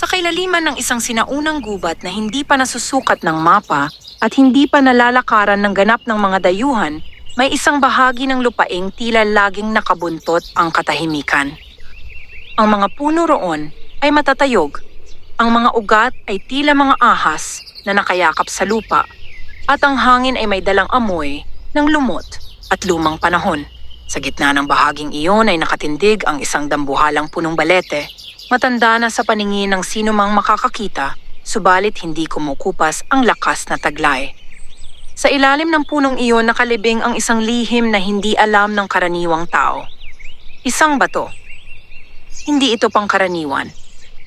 Sa kailaliman ng isang sinaunang gubat na hindi pa nasusukat ng mapa at hindi pa nalalakaran ng ganap ng mga dayuhan, may isang bahagi ng lupaing tila laging nakabuntot ang katahimikan. Ang mga puno roon ay matatayog. Ang mga ugat ay tila mga ahas na nakayakap sa lupa at ang hangin ay may dalang amoy ng lumot at lumang panahon. Sa gitna ng bahaging iyon ay nakatindig ang isang dambuhalang punong balete. Matanda na sa paningin ng sino mang makakakita, subalit hindi kumukupas ang lakas na taglay. Sa ilalim ng punong iyon nakalibing ang isang lihim na hindi alam ng karaniwang tao. Isang bato. Hindi ito pangkaraniwan.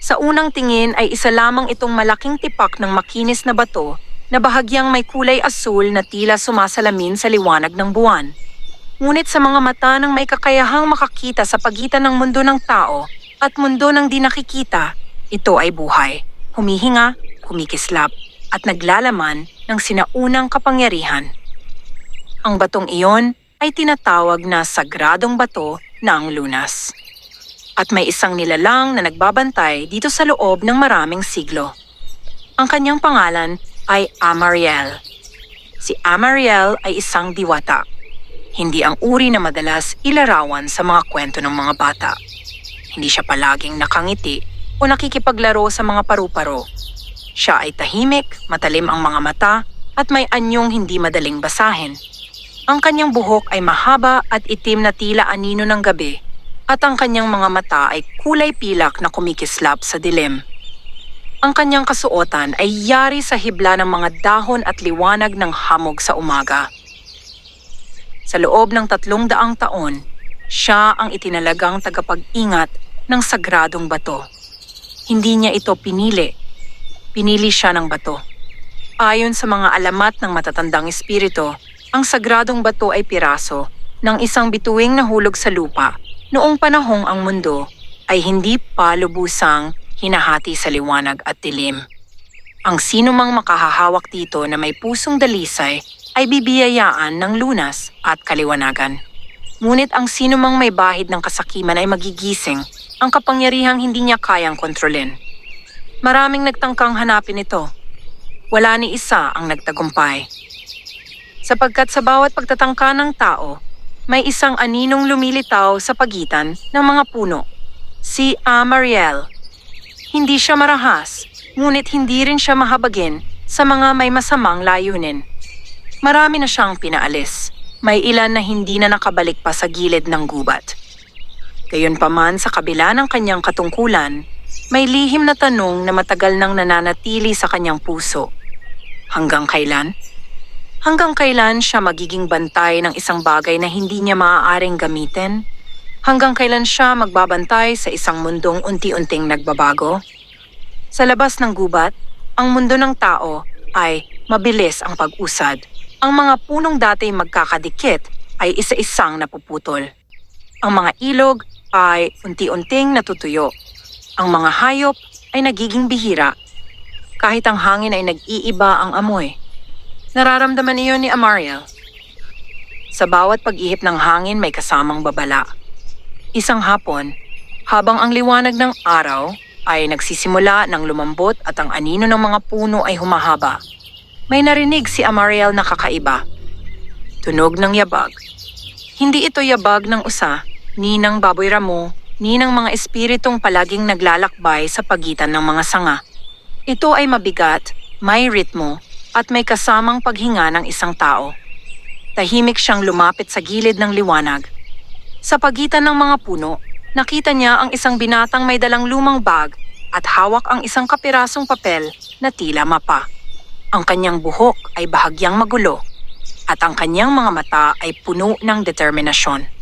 Sa unang tingin ay isa lamang itong malaking tipak ng makinis na bato na bahagyang may kulay asul na tila sumasalamin sa liwanag ng buwan. Ngunit sa mga mata ng may kakayahang makakita sa pagitan ng mundo ng tao at mundo ng di nakikita, ito ay buhay, humihinga, kumikislap, at naglalaman ng sinaunang kapangyarihan. Ang batong iyon ay tinatawag na sagradong bato ng lunas. At may isang nilalang na nagbabantay dito sa loob ng maraming siglo. Ang kanyang pangalan ay Amariel. Si Amariel ay isang diwata. Hindi ang uri na madalas ilarawan sa mga kwento ng mga bata. Hindi siya palaging nakangiti o nakikipaglaro sa mga paru-paro. Siya ay tahimik, matalim ang mga mata at may anyong hindi madaling basahin. Ang kanyang buhok ay mahaba at itim na tila anino ng gabi at ang kanyang mga mata ay kulay pilak na kumikislap sa dilim. Ang kanyang kasuotan ay yari sa hibla ng mga dahon at liwanag ng hamog sa umaga. Sa loob ng 300 taon, siya ang itinalagang tagapag-ingat ng sagradong bato. Hindi niya ito pinili. Pinili siya ng bato. Ayon sa mga alamat ng matatandang espiritu, ang sagradong bato ay piraso ng isang bituing nahulog sa lupa noong panahong ang mundo ay hindi pa lubusang hinahati sa liwanag at dilim. Ang sino mang makahahawak dito na may pusong dalisay ay bibiyayaan ng lunas at kaliwanagan. Ngunit ang sino mang may bahid ng kasakiman ay magigising, ang kapangyarihang hindi niya kayang kontrolin. Maraming nagtangkang hanapin ito. Wala ni isa ang nagtagumpay. Sapagkat sa bawat pagtatangka ng tao, may isang aninong lumilitaw sa pagitan ng mga puno. Si Amariel. Hindi siya marahas, ngunit hindi rin siya mahabagin sa mga may masamang layunin. Marami na siyang pinaalis. May ilan na hindi na nakabalik pa sa gilid ng gubat. Gayunpaman sa kabila ng kanyang katungkulan, may lihim na tanong na matagal nang nananatili sa kanyang puso. Hanggang kailan? Hanggang kailan siya magiging bantay ng isang bagay na hindi niya maaaring gamitin? Hanggang kailan siya magbabantay sa isang mundong unti-unting nagbabago? Sa labas ng gubat, ang mundo ng tao ay mabilis ang pag-usad. Ang mga punong dati magkakadikit ay isa-isang napuputol. Ang mga ilog ay unti-unting natutuyo. Ang mga hayop ay nagiging bihira. Kahit ang hangin ay nag-iiba ang amoy. Nararamdaman iyon ni Amariel. Sa bawat pag-ihip ng hangin may kasamang babala. Isang hapon, habang ang liwanag ng araw ay nagsisimula ng lumambot at ang anino ng mga puno ay humahaba, may narinig si Amariel na kakaiba. Tunog ng yabag. Hindi ito yabag ng usa, ni ng baboy ramo, ni ng mga espiritong palaging naglalakbay sa pagitan ng mga sanga. Ito ay mabigat, may ritmo, at may kasamang paghinga ng isang tao. Tahimik siyang lumapit sa gilid ng liwanag. Sa pagitan ng mga puno, nakita niya ang isang binatang may dalang lumang bag at hawak ang isang kapirasong papel na tila mapa. Ang kanyang buhok ay bahagyang magulo at ang kanyang mga mata ay puno ng determinasyon.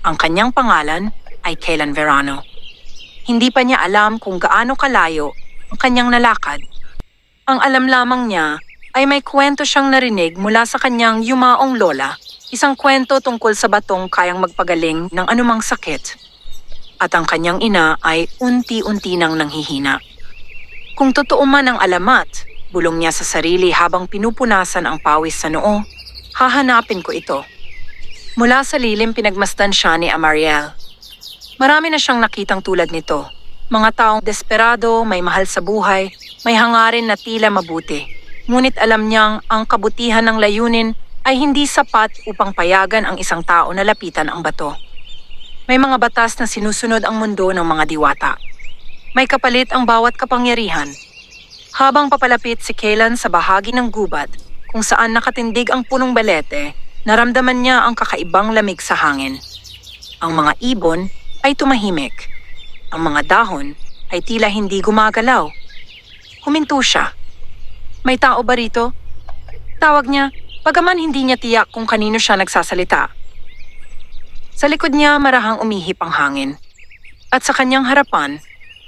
Ang kanyang pangalan ay Kaylan Verano. Hindi pa niya alam kung gaano kalayo ang kanyang nalakad. Ang alam lamang niya ay may kwento siyang narinig mula sa kanyang yumaong lola, isang kwento tungkol sa batong kayang magpagaling ng anumang sakit. At ang kanyang ina ay unti-unti nang nanghihina. Kung totoo man ang alamat, bulong niya sa sarili habang pinupunasan ang pawis sa noo, hahanapin ko ito. Mula sa lilim pinagmasdan siya ni Amariel. Marami na siyang nakitang tulad nito. Mga taong desperado, may mahal sa buhay, may hangarin na tila mabuti. Ngunit alam niyang ang kabutihan ng layunin ay hindi sapat upang payagan ang isang tao na lapitan ang bato. May mga batas na sinusunod ang mundo ng mga diwata. May kapalit ang bawat kapangyarihan. Habang papalapit si Kaylan sa bahagi ng gubat kung saan nakatindig ang punong balete, naramdaman niya ang kakaibang lamig sa hangin. Ang mga ibon ay tumahimik. Ang mga dahon ay tila hindi gumagalaw. Huminto siya. May tao ba rito? Tawag niya, bagaman hindi niya tiyak kung kanino siya nagsasalita. Sa likod niya marahang umihip ang hangin. At sa kanyang harapan,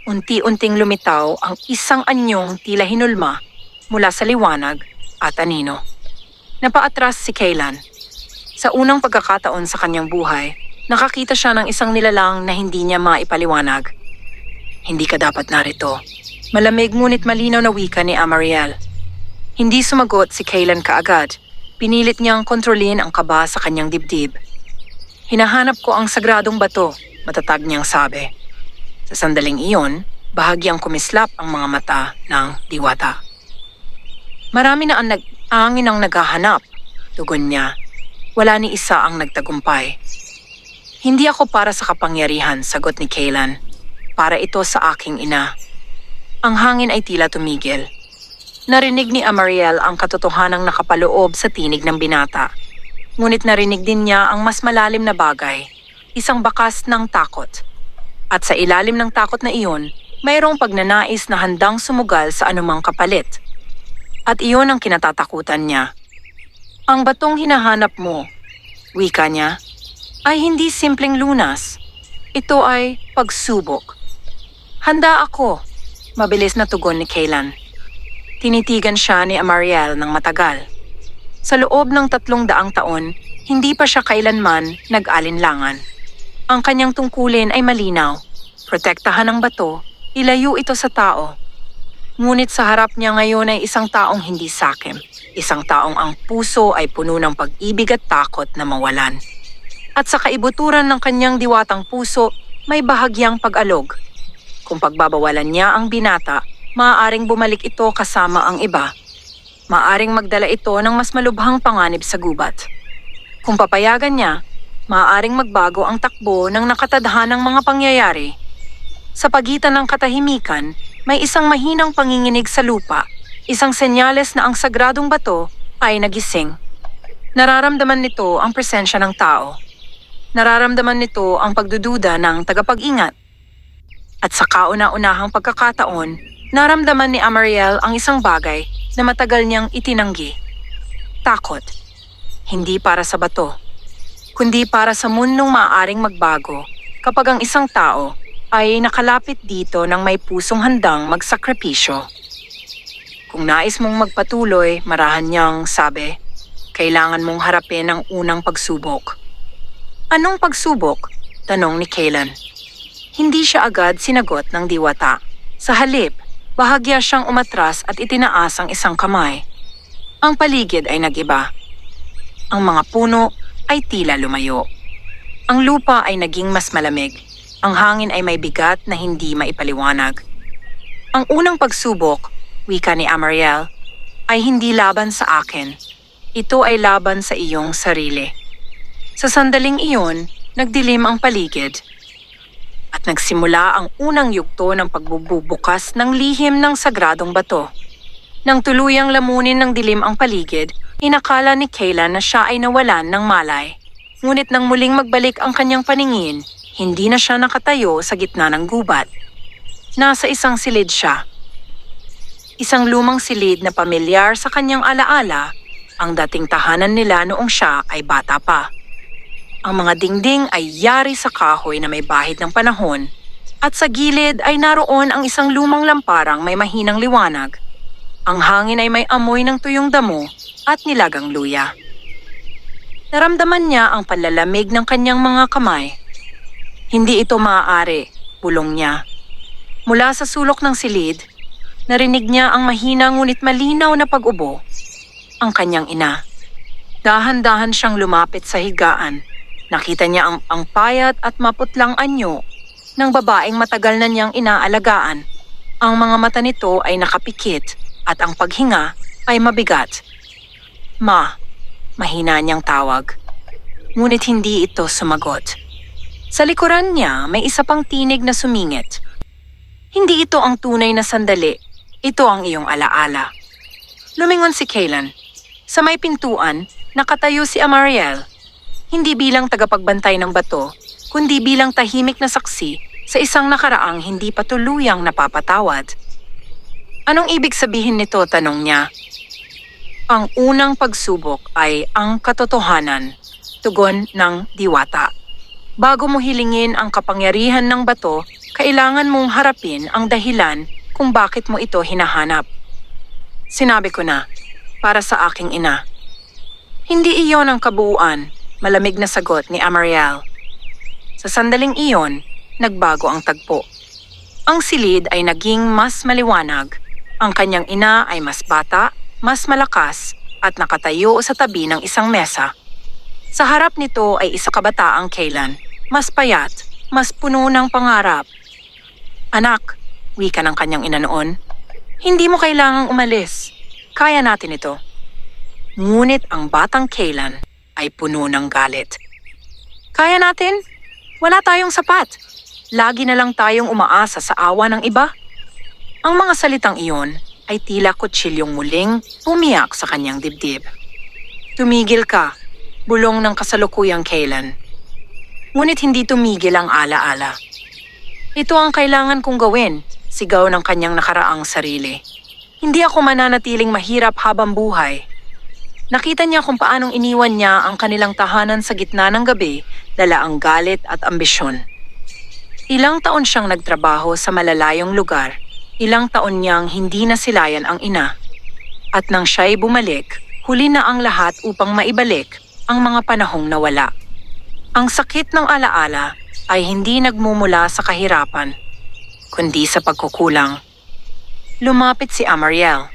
unti-unting lumitaw ang isang anyong tila hinulma mula sa liwanag at anino. Napaatras si Kaylan. Sa unang pagkakataon sa kanyang buhay, nakakita siya ng isang nilalang na hindi niya maipaliwanag. Hindi ka dapat narito. Malamig ngunit malinaw na wika ni Amariel. Hindi sumagot si Kaylan kaagad. Pinilit niyang kontrolin ang kaba sa kanyang dibdib. Hinahanap ko ang sagradong bato, matatag niyang sabi. Sa sandaling iyon, bahagyang kumislap ang mga mata ng diwata. Marami na ang naghahanap, tugon niya. Wala ni isa ang nagtagumpay. Hindi ako para sa kapangyarihan, sagot ni Kaylan. Para ito sa aking ina. Ang hangin ay tila tumigil. Narinig ni Amariel ang katotohanang nakapaloob sa tinig ng binata. Ngunit narinig din niya ang mas malalim na bagay, isang bakas ng takot. At sa ilalim ng takot na iyon, mayroong pagnanais na handang sumugal sa anumang kapalit. At iyon ang kinatatakutan niya. Ang batong hinahanap mo, wika niya, ay hindi simpleng lunas. Ito ay pagsubok. Handa ako, mabilis na tugon ni Kaylan. Tinitigan siya ni Amariel ng matagal. Sa loob ng 300 taon, hindi pa siya kailanman nag-alinlangan. Ang kanyang tungkulin ay malinaw. Protektahan ang bato, ilayo ito sa tao. Ngunit sa harap niya ngayon ay isang taong hindi sakim. Isang taong ang puso ay puno ng pag-ibig at takot na mawalan. At sa kaibuturan ng kanyang diwatang puso, may bahagyang pag-alog. Kung pagbabawalan niya ang binata, maaaring bumalik ito kasama ang iba. Maaaring magdala ito ng mas malubhang panganib sa gubat. Kung papayagan niya, maaaring magbago ang takbo ng nakatadhanang mga pangyayari. Sa pagitan ng katahimikan, may isang mahinang panginginig sa lupa, isang senyales na ang sagradong bato ay nagising. Nararamdaman nito ang presensya ng tao. Nararamdaman nito ang pagdududa ng tagapag-ingat. At sa kauna-unahang pagkakataon, naramdaman ni Amariel ang isang bagay na matagal niyang itinanggi. Takot. Hindi para sa bato, kundi para sa mundong maaaring magbago kapag ang isang tao ay nakalapit dito ng may pusong handang magsakripisyo. Kung nais mong magpatuloy, marahan niyang sabi, kailangan mong harapin ang unang pagsubok. Anong pagsubok? Tanong ni Kaylan. Hindi siya agad sinagot ng diwata. Sa halip, bahagya siyang umatras at itinaas ang isang kamay. Ang paligid ay nag-iba. Ang mga puno ay tila lumayo. Ang lupa ay naging mas malamig. Ang hangin ay may bigat na hindi maipaliwanag. Ang unang pagsubok, wika ni Amariel, ay hindi laban sa akin. Ito ay laban sa iyong sarili. Sa sandaling iyon, nagdilim ang paligid. At nagsimula ang unang yugto ng pagbubukas ng lihim ng sagradong bato. Nang tuluyang lamunin ng dilim ang paligid, inakala ni Kaylan na siya ay nawalan ng malay. Ngunit nang muling magbalik ang kanyang paningin, hindi na siya nakatayo sa gitna ng gubat. Nasa isang silid siya. Isang lumang silid na pamilyar sa kanyang alaala, ang dating tahanan nila noong siya ay bata pa. Ang mga dingding ay yari sa kahoy na may bahid ng panahon, at sa gilid ay naroon ang isang lumang lamparang may mahinang liwanag. Ang hangin ay may amoy ng tuyong damo at nilagang luya. Naramdaman niya ang panlalamig ng kanyang mga kamay. Hindi ito maaari, bulong niya. Mula sa sulok ng silid, narinig niya ang mahina ngunit malinaw na pag-ubo. Ang kanyang ina. Dahan-dahan siyang lumapit sa higaan. Nakita niya ang payat at maputlang anyo ng babaeng matagal na niyang inaalagaan. Ang mga mata nito ay nakapikit at ang paghinga ay mabigat. Ma, mahina niyang tawag. Ngunit hindi ito sumagot. Sa likuran niya may isa pang tinig na sumingit. Hindi ito ang tunay na sandali. Ito ang iyong alaala. Lumingon si Kaylan. Sa may pintuan, nakatayo si Amariel. Hindi bilang tagapagbantay ng bato, kundi bilang tahimik na saksi sa isang nakaraang hindi pa tuluyang napapatawad. Anong ibig sabihin nito, tanong niya. Ang unang pagsubok ay ang katotohanan, tugon ng diwata. Bago mo hilingin ang kapangyarihan ng bato, kailangan mong harapin ang dahilan kung bakit mo ito hinahanap. Sinabi ko na, para sa aking ina. Hindi iyon ang kabuuan, malamig na sagot ni Amariel. Sa sandaling iyon, nagbago ang tagpo. Ang silid ay naging mas maliwanag. Ang kanyang ina ay mas bata, mas malakas, at nakatayo sa tabi ng isang mesa. Sa harap nito ay isa kabataang Kaylan, mas payat, mas puno ng pangarap. Anak, wika ng kanyang ina noon, hindi mo kailangang umalis. Kaya natin ito. Ngunit ang batang Kaylan ay puno ng galit. Kaya natin? Wala tayong sapat. Lagi na lang tayong umaasa sa awa ng iba. Ang mga salitang iyon ay tila kutsilyong muling pumiyak sa kanyang dibdib. Tumigil ka, bulong ng kasalukuyang Kaylan. Ngunit hindi tumigil ang alaala. Ito ang kailangan kong gawin, sigaw ng kanyang nakaraang sarili. Hindi ako mananatiling mahirap habang buhay. Nakita niya kung paanong iniwan niya ang kanilang tahanan sa gitna ng gabi, dala ang galit at ambisyon. Ilang taon siyang nagtrabaho sa malalayong lugar, ilang taon niyang hindi nasilayan ang ina. At nang siya'y bumalik, huli na ang lahat upang maibalik ang mga panahong nawala. Ang sakit ng alaala ay hindi nagmumula sa kahirapan, kundi sa pagkukulang. Lumapit si Amariel.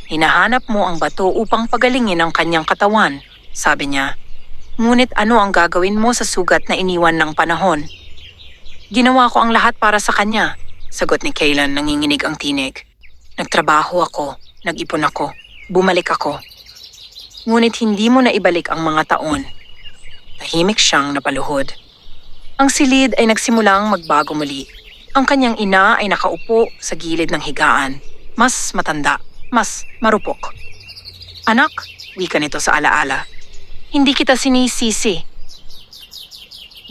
Hinahanap mo ang bato upang pagalingin ang kanyang katawan, sabi niya. Ngunit ano ang gagawin mo sa sugat na iniwan ng panahon? Ginawa ko ang lahat para sa kanya, sagot ni Kaylan, nanginginig ang tinig. Nagtrabaho ako, nag-ipon ako, bumalik ako. Ngunit hindi mo na ibalik ang mga taon. Tahimik siyang napaluhod. Ang silid ay nagsimulang magbago muli. Ang kanyang ina ay nakaupo sa gilid ng higaan, mas matanda, mas marupok. Anak, wika nito sa alaala, hindi kita sinisisi.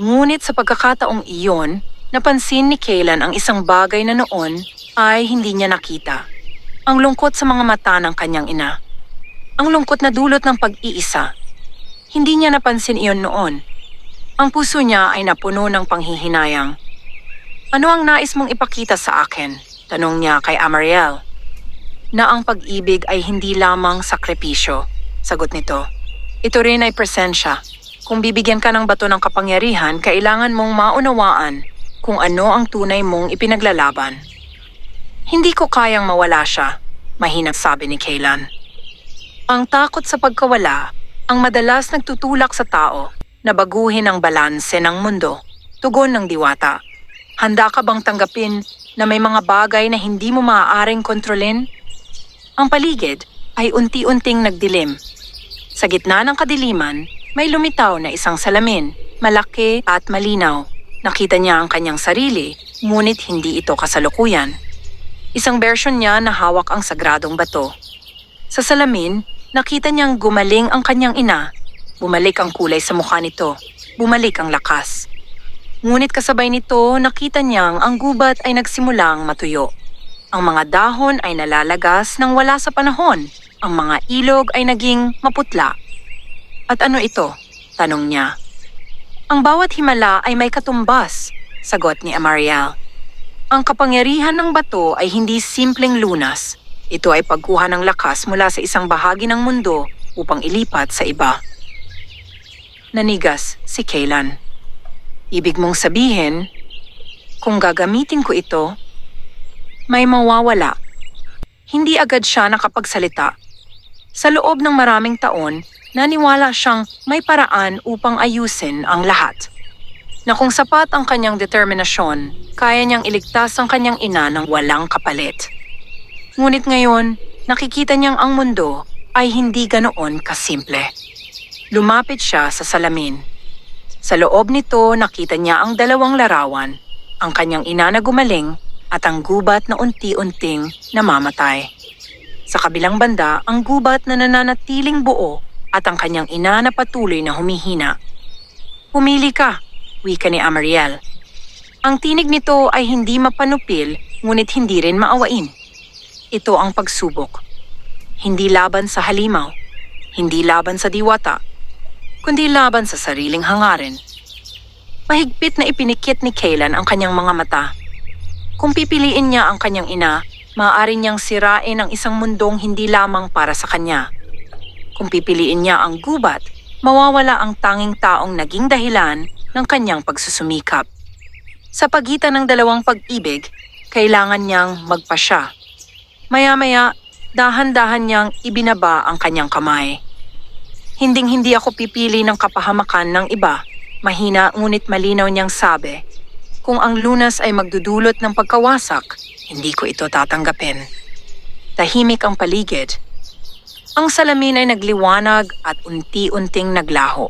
Ngunit sa pagkakataong iyon, napansin ni Kaylan ang isang bagay na noon ay hindi niya nakita. Ang lungkot sa mga mata ng kanyang ina. Ang lungkot na dulot ng pag-iisa. Hindi niya napansin iyon noon. Ang puso niya ay napuno ng panghihinayang. Ano ang nais mong ipakita sa akin? Tanong niya kay Amariel. Na ang pag-ibig ay hindi lamang sakripisyo, sagot nito. Ito rin ay presensya. Kung bibigyan ka ng bato ng kapangyarihan, kailangan mong maunawaan kung ano ang tunay mong ipinaglalaban. Hindi ko kayang mawala siya, mahinang sabi ni Kaylan. Ang takot sa pagkawala ang madalas nagtutulak sa tao na baguhin ang balanse ng mundo, tugon ng diwata. Handa ka bang tanggapin na may mga bagay na hindi mo maaaring kontrolin? Ang paligid ay unti-unting nagdilim. Sa gitna ng kadiliman, may lumitaw na isang salamin, malaki at malinaw. Nakita niya ang kanyang sarili, ngunit hindi ito kasalukuyan. Isang bersyon niya na hawak ang sagradong bato. Sa salamin, nakita niyang gumaling ang kanyang ina. Bumalik ang kulay sa mukha nito. Bumalik ang lakas. Ngunit kasabay nito, nakita niyang ang gubat ay nagsimulang matuyo. Ang mga dahon ay nalalagas nang wala sa panahon. Ang mga ilog ay naging maputla. At ano ito? Tanong niya. Ang bawat himala ay may katumbas, sagot ni Amariel. Ang kapangyarihan ng bato ay hindi simpleng lunas. Ito ay pagkuha ng lakas mula sa isang bahagi ng mundo upang ilipat sa iba. Nanigas si Kaylan. Ibig mong sabihin, kung gagamitin ko ito, may mawawala. Hindi agad siya nakapagsalita. Sa loob ng maraming taon, naniwala siyang may paraan upang ayusin ang lahat. na kung sapat ang kanyang determinasyon, kaya niyang iligtas ang kanyang ina ng walang kapalit. Ngunit ngayon, nakikita niyang ang mundo ay hindi ganoon kasimple. Lumapit siya sa salamin. Sa loob nito, nakita niya ang dalawang larawan, ang kanyang ina na gumaling at ang gubat na unti-unting namamatay. Sa kabilang banda, ang gubat na nananatiling buo at ang kanyang ina na patuloy na humihina. "Pumili ka," wika ni Amariel. Ang tinig nito ay hindi mapanupil, ngunit hindi rin maawain. Ito ang pagsubok. Hindi laban sa halimaw, hindi laban sa diwata, kundi laban sa sariling hangarin. Mahigpit na ipinikit ni Kaylan ang kanyang mga mata. Kung pipiliin niya ang kanyang ina, maaari niyang sirain ang isang mundong hindi lamang para sa kanya. Kung pipiliin niya ang gubat, mawawala ang tanging taong naging dahilan ng kanyang pagsusumikap. Sa pagitan ng dalawang pag-ibig, kailangan niyang magpasya. Maya-maya, dahan-dahan niyang ibinaba ang kanyang kamay. "Hinding-hindi ako pipili ng kapahamakan ng iba," mahina ngunit malinaw niyang sabi. "Kung ang lunas ay magdudulot ng pagkawasak, hindi ko ito tatanggapin." Tahimik ang paligid. Ang salamin ay nagliwanag at unti-unting naglaho.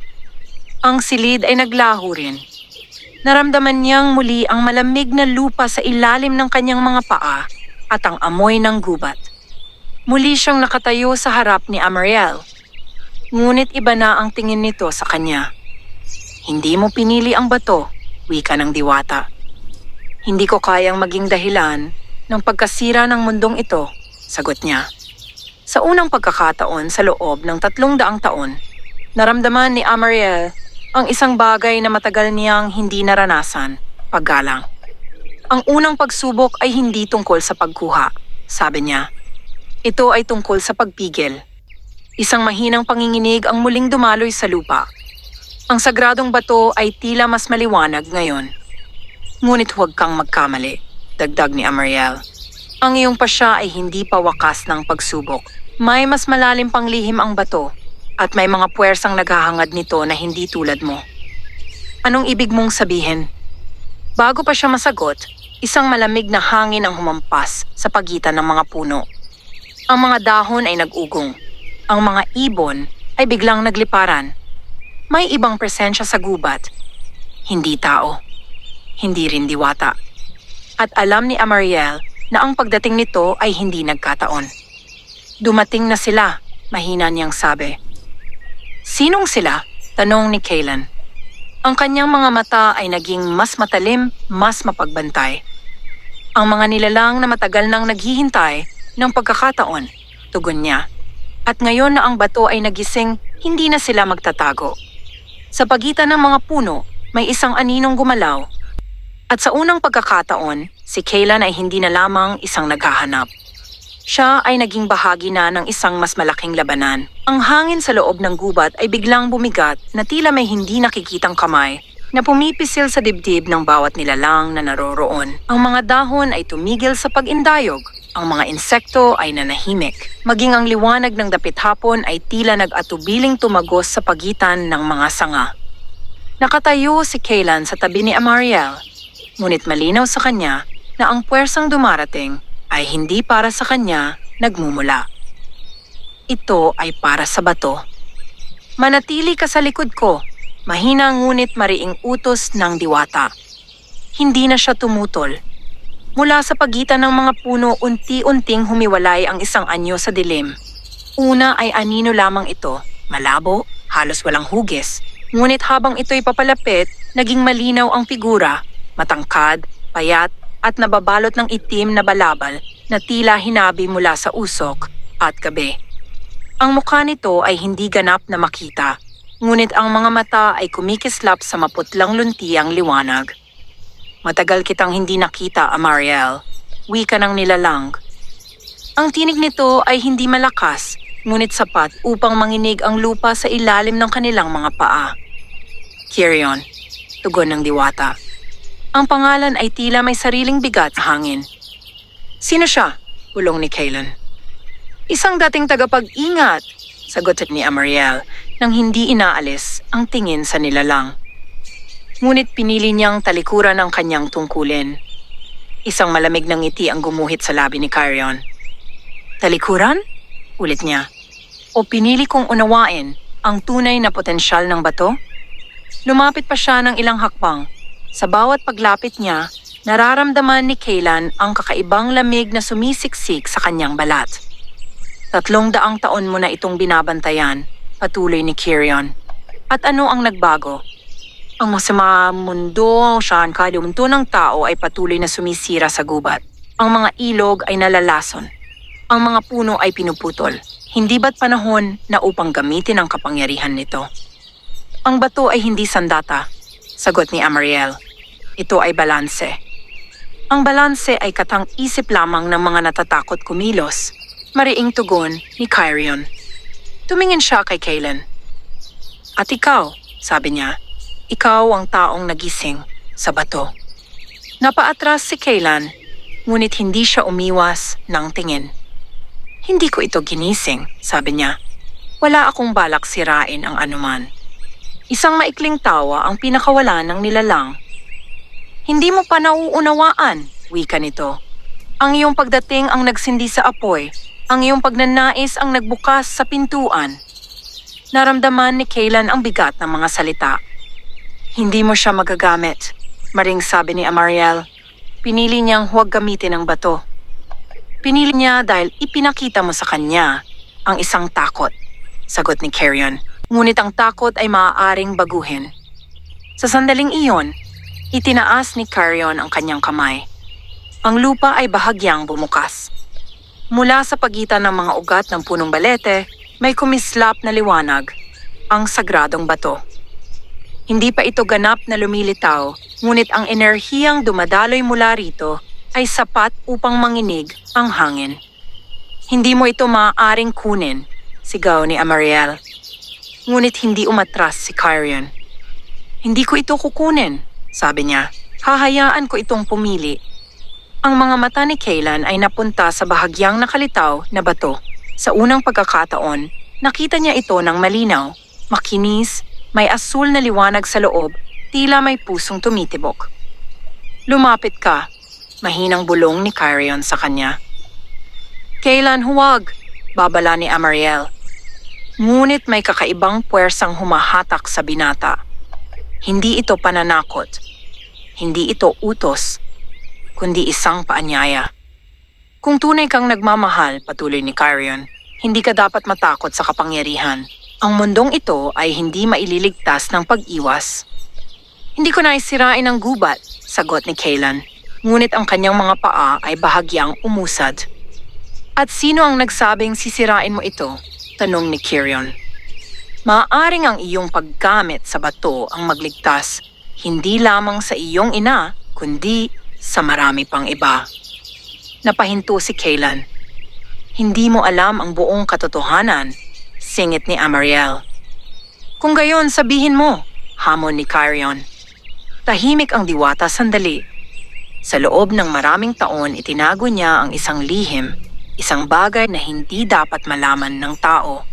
Ang silid ay naglaho rin. Naramdaman niyang muli ang malamig na lupa sa ilalim ng kanyang mga paa at ang amoy ng gubat. Muli siyang nakatayo sa harap ni Amariel. Ngunit iba na ang tingin nito sa kanya. "Hindi mo pinili ang bato," wika ng diwata. "Hindi ko kayang maging dahilan ng pagkasira ng mundong ito," sagot niya. Sa unang pagkakataon sa loob ng 300 taon, naramdaman ni Amariel ang isang bagay na matagal niyang hindi naranasan, paggalang. "Ang unang pagsubok ay hindi tungkol sa pagkuha," sabi niya. "Ito ay tungkol sa pagpigil." Isang mahinang panginginig ang muling dumaloy sa lupa. Ang sagradong bato ay tila mas maliwanag ngayon. "Ngunit huwag kang magkamali," dagdag ni Amariel. "Ang iyong pasya ay hindi pa wakas ng pagsubok. May mas malalim pang lihim ang bato at may mga puwersang naghahangad nito na hindi tulad mo." "Anong ibig mong sabihin?" Bago pa siya masagot, isang malamig na hangin ang humampas sa pagitan ng mga puno. Ang mga dahon ay nag-ugong. Ang mga ibon ay biglang nagliparan. May ibang presensya sa gubat. Hindi tao. Hindi rin diwata. At alam ni Amariel na ang pagdating nito ay hindi nagkataon. "Dumating na sila," mahina niyang sabi. "Sinong sila?" tanong ni Kaylan. Ang kanyang mga mata ay naging mas matalim, mas mapagbantay. "Ang mga nilalang na matagal nang naghihintay ng pagkakataon," tugon niya. "At ngayon na ang bato ay nagising, hindi na sila magtatago." Sa pagitan ng mga puno, may isang aninong gumalaw. At sa unang pagkakataon, si Kaylan ay hindi na lamang isang naghahanap. Siya ay naging bahagi na ng isang mas malaking labanan. Ang hangin sa loob ng gubat ay biglang bumigat na tila may hindi nakikitang kamay na pumipisil sa dibdib ng bawat nilalang na naroroon. Ang mga dahon ay tumigil sa pag-indayog. Ang mga insekto ay nanahimik. Maging ang liwanag ng dapit hapon ay tila nag-atubiling tumagos sa pagitan ng mga sanga. Nakatayo si Kaylan sa tabi ni Amariel, ngunit malinaw sa kanya na ang puwersang dumarating ay hindi para sa kanya nagmumula. Ito ay para sa bato. "Manatili ka sa likod ko," mahina ngunit mariing utos ng diwata. Hindi na siya tumutol. Mula sa pagitan ng mga puno, unti-unting humiwalay ang isang anyo sa dilim. Una ay anino lamang ito, malabo, halos walang hugis. Ngunit habang ito'y papalapit, naging malinaw ang figura, matangkad, payat, at nababalot ng itim na balabal na tila hinabi mula sa usok at gabi. Ang mukha nito ay hindi ganap na makita, ngunit ang mga mata ay kumikislap sa maputlang luntiang liwanag. "Matagal kitang hindi nakita, Amariel," wika ng nilalang. Ang tinig nito ay hindi malakas, ngunit sapat upang manginig ang lupa sa ilalim ng kanilang mga paa. "Kirion," tugon ng diwata. Ang pangalan ay tila may sariling bigat sa hangin. "Sino siya?" bulong ni Kaylan. "Isang dating tagapag-ingat," sagot ni Amariel nang hindi inaalis ang tingin sa nilalang. Ngunit pinili niyang talikuran ang kanyang tungkulin. Isang malamig na ngiti ang gumuhit sa labi ni Carrion. Talikuran? Ulit niya. O pinili kong unawain ang tunay na potensyal ng bato? Lumapit pa siya ng ilang hakbang. Sa bawat paglapit niya, nararamdaman ni Kaylan ang kakaibang lamig na sumisiksik sa kanyang balat. 300 taon mo na itong binabantayan, patuloy ni Carrion. At ano ang nagbago? Ang masama mundo saan kada mundo ng tao ay patuloy na sumisira sa gubat. Ang mga ilog ay nalalason. Ang mga puno ay pinuputol. Hindi ba't panahon na upang gamitin ang kapangyarihan nito? Ang bato ay hindi sandata, sagot ni Amariel. Ito ay balanse. Ang balanse ay katang-isip lamang ng mga natatakot kumilos. Mariing tugon ni Carrion. Tumingin siya kay Kaylan. At ikaw, sabi niya, ikaw ang taong nagising sa bato. Napaatras si Kaylan, ngunit hindi siya umiwas ng tingin. Hindi ko ito ginising, sabi niya. Wala akong balak sirain ang anuman. Isang maikling tawa ang pinakawala ng nilalang. Hindi mo pa nauunawaan, wika nito. Ang iyong pagdating ang nagsindi sa apoy, ang iyong pagnanais ang nagbukas sa pintuan. Naramdaman ni Kaylan ang bigat ng mga salita. Hindi mo siya magagamit, maring sabi ni Amariel. Pinili niyang huwag gamitin ang bato. Pinili niya dahil ipinakita mo sa kanya ang isang takot, sagot ni Carrion. Ngunit ang takot ay maaaring baguhin. Sa sandaling iyon, itinaas ni Carrion ang kanyang kamay. Ang lupa ay bahagyang bumukas. Mula sa pagitan ng mga ugat ng punong balete, may kumislap na liwanag, ang sagradong bato. Hindi pa ito ganap na lumilitaw, ngunit ang enerhiyang dumadaloy mula rito ay sapat upang manginig ang hangin. Hindi mo ito maaaring kunin, sigaw ni Amariel. Ngunit hindi umatras si Carrion. Hindi ko ito kukunin, sabi niya. Hahayaan ko itong pumili. Ang mga mata ni Kaylan ay napunta sa bahagyang nakalitaw na bato. Sa unang pagkakataon, nakita niya ito ng malinaw, makinis, may asul na liwanag sa loob, tila may pusong tumitibok. Lumapit ka, mahinang bulong ni Carrion sa kanya. Kaylan, huwag, babala ni Amariel. Ngunit may kakaibang puwersang humahatak sa binata. Hindi ito pananakot. Hindi ito utos, kundi isang paanyaya. Kung tunay kang nagmamahal, patuloy ni Carrion, hindi ka dapat matakot sa kapangyarihan. Ang mundong ito ay hindi maililigtas ng pag-iwas. Hindi ko naisirain ang gubat, sagot ni Kaylan. Ngunit ang kanyang mga paa ay bahagyang umusad. At sino ang nagsabing sisirain mo ito? Tanong ni Carrion. Maaaring ang iyong paggamit sa bato ang magligtas, hindi lamang sa iyong ina, kundi sa marami pang iba. Napahinto si Kaylan. Hindi mo alam ang buong katotohanan, singit ni Amariel. Kung gayon, sabihin mo, hamon ni Carrion. Tahimik ang diwata sandali. Sa loob ng maraming taon, itinago niya ang isang lihim, isang bagay na hindi dapat malaman ng tao.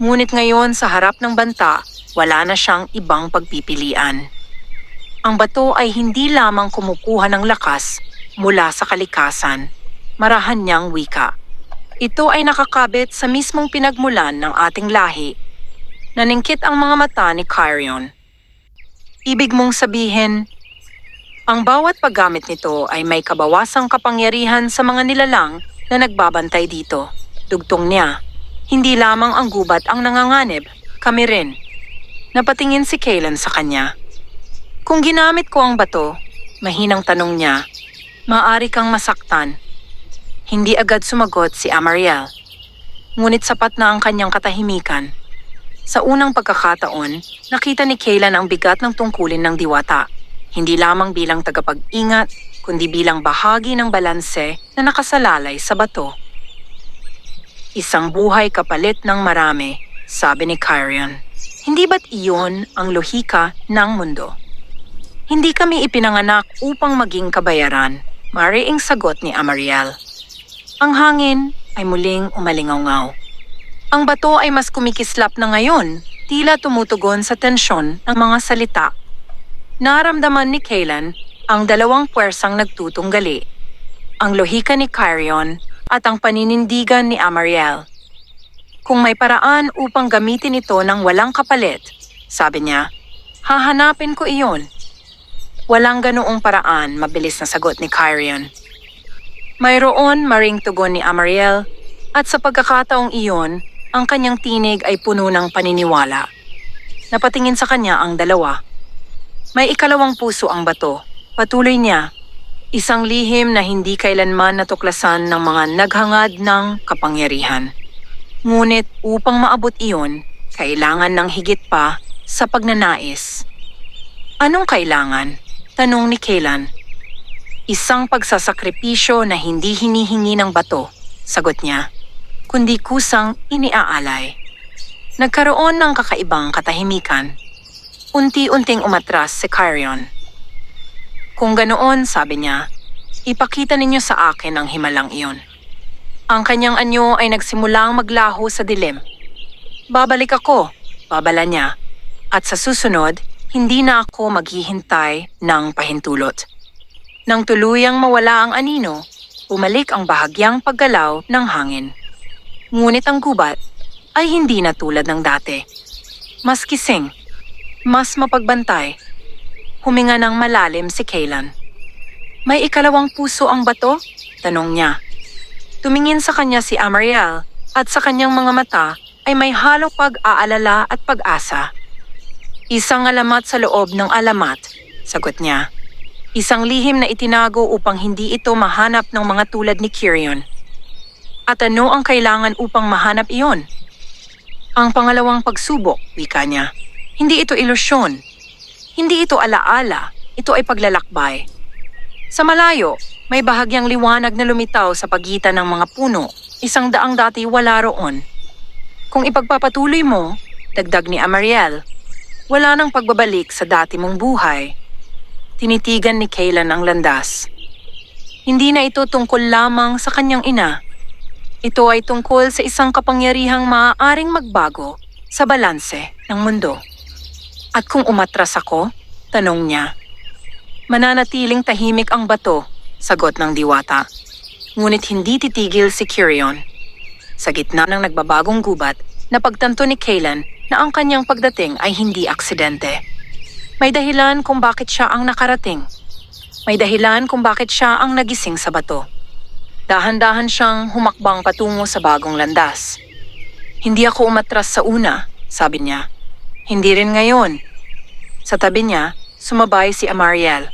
Ngunit ngayon sa harap ng banta, wala na siyang ibang pagpipilian. Ang bato ay hindi lamang kumukuha ng lakas mula sa kalikasan, marahan niyang wika. Ito ay nakakabit sa mismong pinagmulan ng ating lahi. Naningkit ang mga mata ni Carrion. Ibig mong sabihin, ang bawat paggamit nito ay may kabawasang kapangyarihan sa mga nilalang na nagbabantay dito. Dugtong niya, hindi lamang ang gubat ang nanganganib, kami rin. Napatingin si Kaylan sa kanya. Kung ginamit ko ang bato, mahinang tanong niya, maaari kang masaktan. Hindi agad sumagot si Amariel. Ngunit sapat na ang kanyang katahimikan. Sa unang pagkakataon, nakita ni Kaylan ang bigat ng tungkulin ng diwata. Hindi lamang bilang tagapag-ingat, kundi bilang bahagi ng balanse na nakasalalay sa bato. Isang buhay kapalit ng marami, sabi ni Carrion. Hindi ba't iyon ang lohika ng mundo? Hindi kami ipinanganak upang maging kabayaran, mariing sagot ni Amariel. Ang hangin ay muling umalingaw-ngaw. Ang bato ay mas kumikislap na ngayon, tila tumutugon sa tensyon ng mga salita. Naramdaman ni Kaylan ang dalawang puwersang nagtutunggali, ang lohika ni Kyrion at ang paninindigan ni Amariel. Kung may paraan upang gamitin ito ng walang kapalit, sabi niya, hahanapin ko iyon. Walang ganoong paraan, mabilis na sagot ni Kyrion. Mayroon maring tugon ni Amariel at sa pagkakataong iyon, ang kanyang tinig ay puno ng paniniwala. Napatingin sa kanya ang dalawa. May ikalawang puso ang bato. Patuloy niya, isang lihim na hindi kailanman natuklasan ng mga naghangad ng kapangyarihan. Ngunit upang maabot iyon, kailangan ng higit pa sa pagnanais. Anong kailangan? Tanong ni Kaylan. Isang pagsasakripisyo na hindi hinihingi ng bato, sagot niya, kundi kusang iniaalay. Nagkaroon ng kakaibang katahimikan. Unti-unting umatras si Kyrion. Kung ganoon, sabi niya, ipakita ninyo sa akin ang himalang iyon. Ang kanyang anyo ay nagsimulang maglaho sa dilim. Babalik ako, babala niya, at sa susunod, hindi na ako maghihintay ng pahintulot. Nang tuluyang mawala ang anino, bumalik ang bahagyang paggalaw ng hangin. Ngunit ang gubat ay hindi na tulad ng dati. Mas kising, mas mapagbantay. Huminga ng malalim si Kaylan. May ikalawang puso ang bato? Tanong niya. Tumingin sa kanya si Amariel at sa kanyang mga mata ay may halong pag-aalala at pag-asa. Isang alamat sa loob ng alamat, sagot niya. Isang lihim na itinago upang hindi ito mahanap ng mga tulad ni Kyrion. At ano ang kailangan upang mahanap iyon? Ang pangalawang pagsubok, wika niya. Hindi ito ilusyon. Hindi ito alaala. Ito ay paglalakbay. Sa malayo, may bahagyang liwanag na lumitaw sa pagitan ng mga puno. 100 dati wala roon. Kung ipagpapatuloy mo, dagdag ni Amariel, wala nang pagbabalik sa dati mong buhay. Tinitigan ni Kaylan ang landas. Hindi na ito tungkol lamang sa kanyang ina. Ito ay tungkol sa isang kapangyarihang maaaring magbago sa balanse ng mundo. At kung umatras ako, tanong niya. Mananatiling tahimik ang bato, sagot ng diwata. Ngunit hindi titigil si Kyrion. Sa gitna ng nagbabagong gubat, napagtanto ni Kaylan na ang kanyang pagdating ay hindi aksidente. May dahilan kung bakit siya ang nakarating. May dahilan kung bakit siya ang nagising sa bato. Dahan-dahan siyang humakbang patungo sa bagong landas. Hindi ako umatras sa una, sabi niya. Hindi rin ngayon. Sa tabi niya, sumabay si Amariel.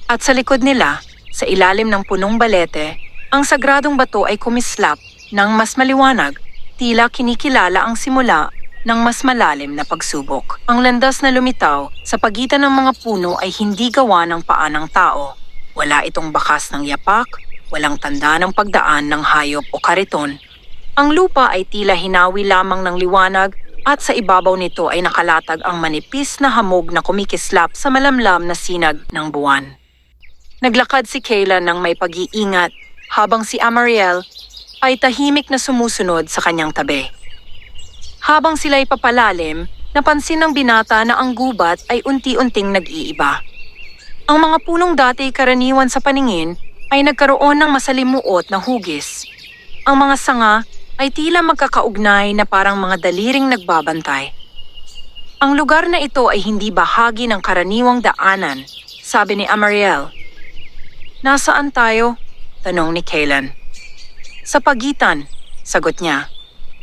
At sa likod nila, sa ilalim ng punong balete, ang sagradong bato ay kumislap ng mas maliwanag, tila kinikilala ang simula ng mas malalim na pagsubok. Ang landas na lumitaw sa pagitan ng mga puno ay hindi gawa ng paa ng tao. Wala itong bakas ng yapak, walang tanda ng pagdaan ng hayop o kariton. Ang lupa ay tila hinawi lamang ng liwanag at sa ibabaw nito ay nakalatag ang manipis na hamog na kumikislap sa malamlam na sinag ng buwan. Naglakad si Kaylan ng may pag-iingat habang si Amariel ay tahimik na sumusunod sa kanyang tabi. Habang sila'y papalalim, napansin ng binata na ang gubat ay unti-unting nag-iiba. Ang mga punong dati karaniwan sa paningin ay nagkaroon ng masalimuot na hugis. Ang mga sanga ay tila magkakaugnay na parang mga daliring nagbabantay. Ang lugar na ito ay hindi bahagi ng karaniwang daanan, sabi ni Amariel. Nasaan tayo? Tanong ni Kaylan. Sa pagitan, sagot niya.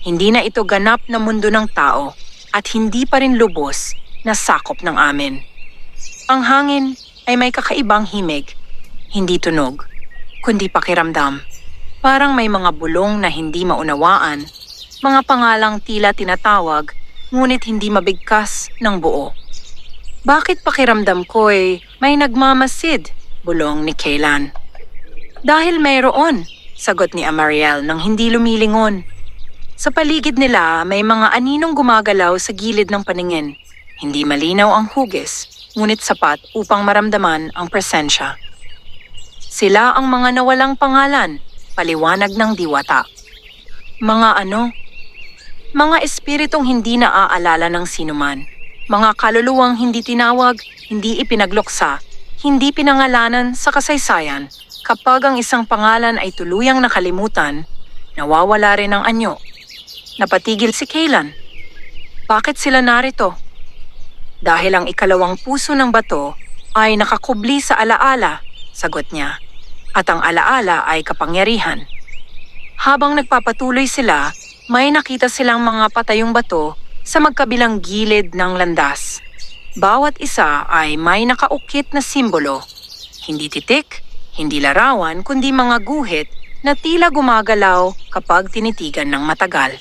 Hindi na ito ganap na mundo ng tao at hindi pa rin lubos na sakop ng amin. Ang hangin ay may kakaibang himig, hindi tunog, kundi pakiramdam. Parang may mga bulong na hindi maunawaan, mga pangalang tila tinatawag, ngunit hindi mabigkas ng buo. Bakit pakiramdam ko'y may nagmamasid? Bulong ni Kaylan. Dahil mayroon, sagot ni Amariel nang hindi lumilingon. Sa paligid nila may mga aninong gumagalaw sa gilid ng paningin. Hindi malinaw ang hugis, ngunit sapat upang maramdaman ang presensya. Sila ang mga nawalang pangalan, paliwanag ng diwata. Mga ano? Mga espiritong hindi naaalala ng sinuman. Mga kaluluwang hindi tinawag, hindi ipinagluksa, hindi pinangalanan sa kasaysayan. Kapag ang isang pangalan ay tuluyang nakalimutan, nawawala rin ang anyo. Napatigil si Kaylan. Bakit sila narito? Dahil ang ikalawang puso ng bato ay nakakubli sa alaala, sagot niya. At ang alaala ay kapangyarihan. Habang nagpapatuloy sila, may nakita silang mga patayong bato sa magkabilang gilid ng landas. Bawat isa ay may nakaukit na simbolo. Hindi titik, hindi larawan, kundi mga guhit na tila gumagalaw kapag tinitigan ng matagal.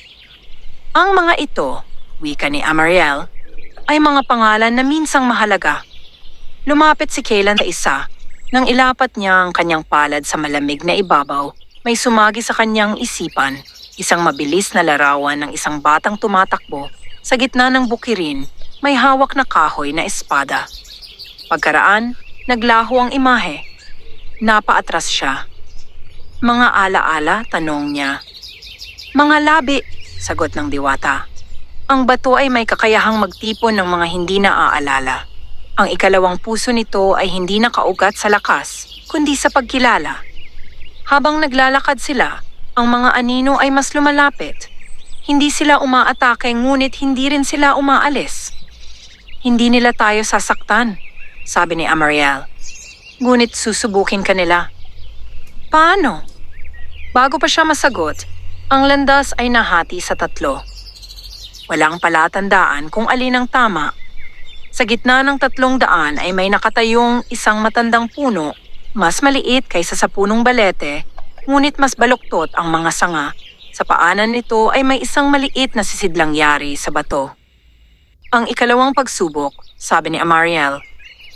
Ang mga ito, wika ni Amariel, ay mga pangalan na minsang mahalaga. Lumapit si Kaylan sa isa. Nang ilapat niya ang kanyang palad sa malamig na ibabaw, may sumagi sa kanyang isipan, isang mabilis na larawan ng isang batang tumatakbo sa gitna ng bukirin, may hawak na kahoy na espada. Pagkaraan, naglaho ang imahe. Napaatras siya. Mga alaala, tanong niya. Mga labi, sagot ng diwata. Ang bato ay may kakayahang magtipon ng mga hindi naaalala. Ang ikalawang puso nito ay hindi nakaugat sa lakas, kundi sa pagkilala. Habang naglalakad sila, ang mga anino ay mas lumalapit. Hindi sila umaatake ngunit hindi rin sila umaalis. Hindi nila tayo sasaktan, sabi ni Amariel. Ngunit susubukin ka nila. Paano? Bago pa siya masagot, ang landas ay nahati sa 3. Walang palatandaan kung alin ang tama. Sa gitna ng 300 ay may nakatayong isang matandang puno, mas maliit kaysa sa punong balete, ngunit mas baluktot ang mga sanga. Sa paanan nito ay may isang maliit na sisidlang yari sa bato. Ang ikalawang pagsubok, sabi ni Amariel,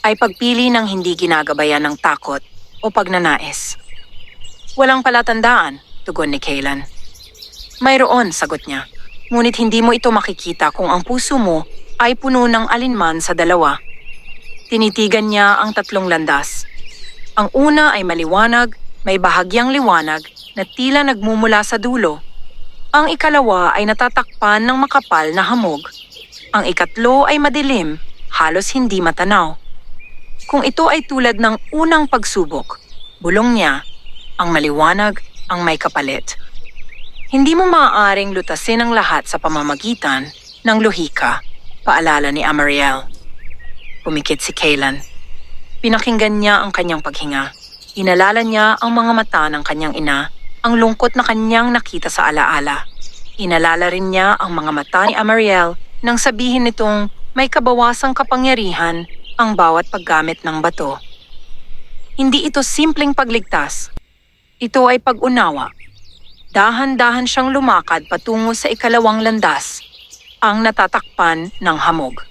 ay pagpili ng hindi ginagabayan ng takot o pagnanais. Walang palatandaan, tugon ni Kaylan. Mayroon, sagot niya. Ngunit hindi mo ito makikita kung ang puso mo ay puno ng alinman sa 2. Tinitigan niya ang 3 landas. Ang una ay maliwanag, may bahagyang liwanag na tila nagmumula sa dulo. Ang ikalawa ay natatakpan ng makapal na hamog. Ang ikatlo ay madilim, halos hindi matanaw. Kung ito ay tulad ng unang pagsubok, bulong niya, ang maliwanag ang may kapalit. Hindi mo maaaring lutasin ang lahat sa pamamagitan ng lohika, paalala ni Amariel. Pumikit si Kaylan. Pinakinggan niya ang kanyang paghinga. Inalala niya ang mga mata ng kanyang ina, ang lungkot na kanyang nakita sa alaala. Inalala rin niya ang mga mata ni Amariel nang sabihin nitong may kabawasang kapangyarihan ang bawat paggamit ng bato. Hindi ito simpleng pagligtas. Ito ay pag-unawa. Dahan-dahan siyang lumakad patungo sa ikalawang landas, ang natatakpan ng hamog.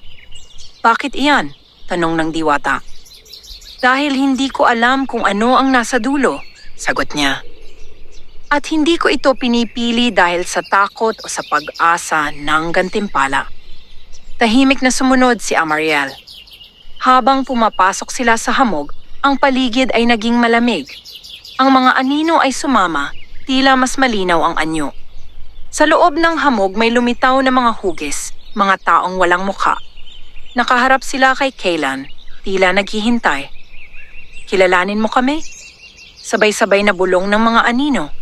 Bakit iyan? Tanong ng diwata. Dahil hindi ko alam kung ano ang nasa dulo, sagot niya. At hindi ko ito pinipili dahil sa takot o sa pag-asa ng gantimpala. Tahimik na sumunod si Amariel. Habang pumapasok sila sa hamog, ang paligid ay naging malamig. Ang mga anino ay sumama, tila mas malinaw ang anyo. Sa loob ng hamog may lumitaw na mga hugis, mga taong walang mukha. Nakaharap sila kay Kaylan, tila naghihintay. Kilalanin mo kami? Sabay-sabay na bulong ng mga anino.